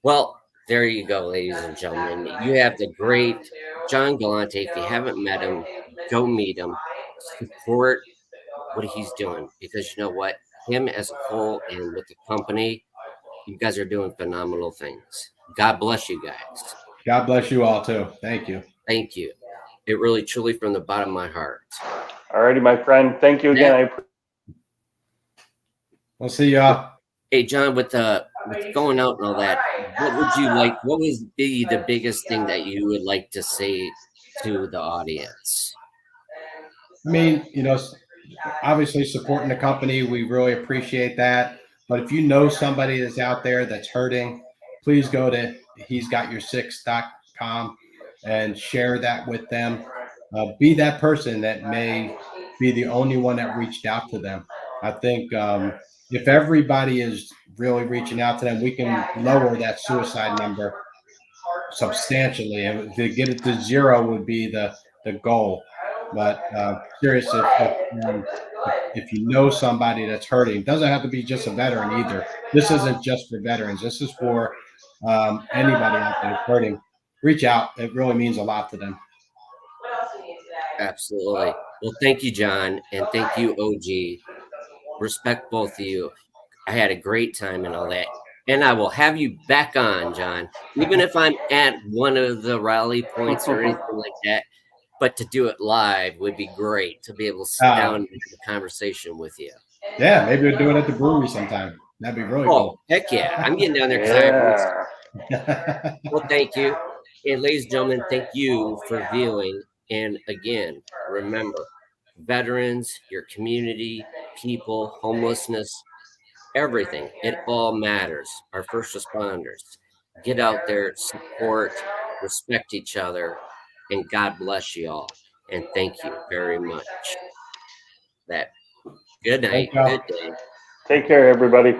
Speaker 1: Well, there you go, ladies and gentlemen. You have the great John Galanti. If you haven't met him, go meet him. Support what he's doing, because you know what? Him as a whole and with the company, you guys are doing phenomenal things. God bless you guys.
Speaker 3: God bless you all too. Thank you.
Speaker 1: Thank you. It really, truly, from the bottom of my heart.
Speaker 2: All righty, my friend. Thank you again.
Speaker 3: We'll see y'all.
Speaker 1: Hey, John, with going out and all that, what would you like? What would be the biggest thing that you would like to say to the audience?
Speaker 3: I mean, you know, obviously supporting the company, we really appreciate that. But if you know somebody that's out there that's hurting, please go to he'sgotyour6.com and share that with them. Be that person that may be the only one that reached out to them. I think if everybody is really reaching out to them, we can lower that suicide number substantially. And to get it to 0 would be the goal. But seriously, if you know somebody that's hurting, it doesn't have to be just a veteran either. This isn't just for veterans. This is for anybody out there that's hurting. Reach out. It really means a lot to them.
Speaker 1: Absolutely. Well, thank you, John, and thank you, OG. Respect both of you. I had a great time and all that. And I will have you back on, John, even if I'm at one of the rally points or anything like that. But to do it live would be great, to be able to sit down and have a conversation with you.
Speaker 3: Yeah, maybe we'll do it at the brewery sometime. That'd be really cool.
Speaker 1: Heck yeah. I'm getting down there because Well, thank you. And ladies and gentlemen, thank you for viewing. And again, remember, veterans, your community, people, homelessness, everything. It all matters. Our first responders. Get out there, support, respect each other, and God bless you all. And thank you very much. Good night. Good day.
Speaker 2: Take care, everybody.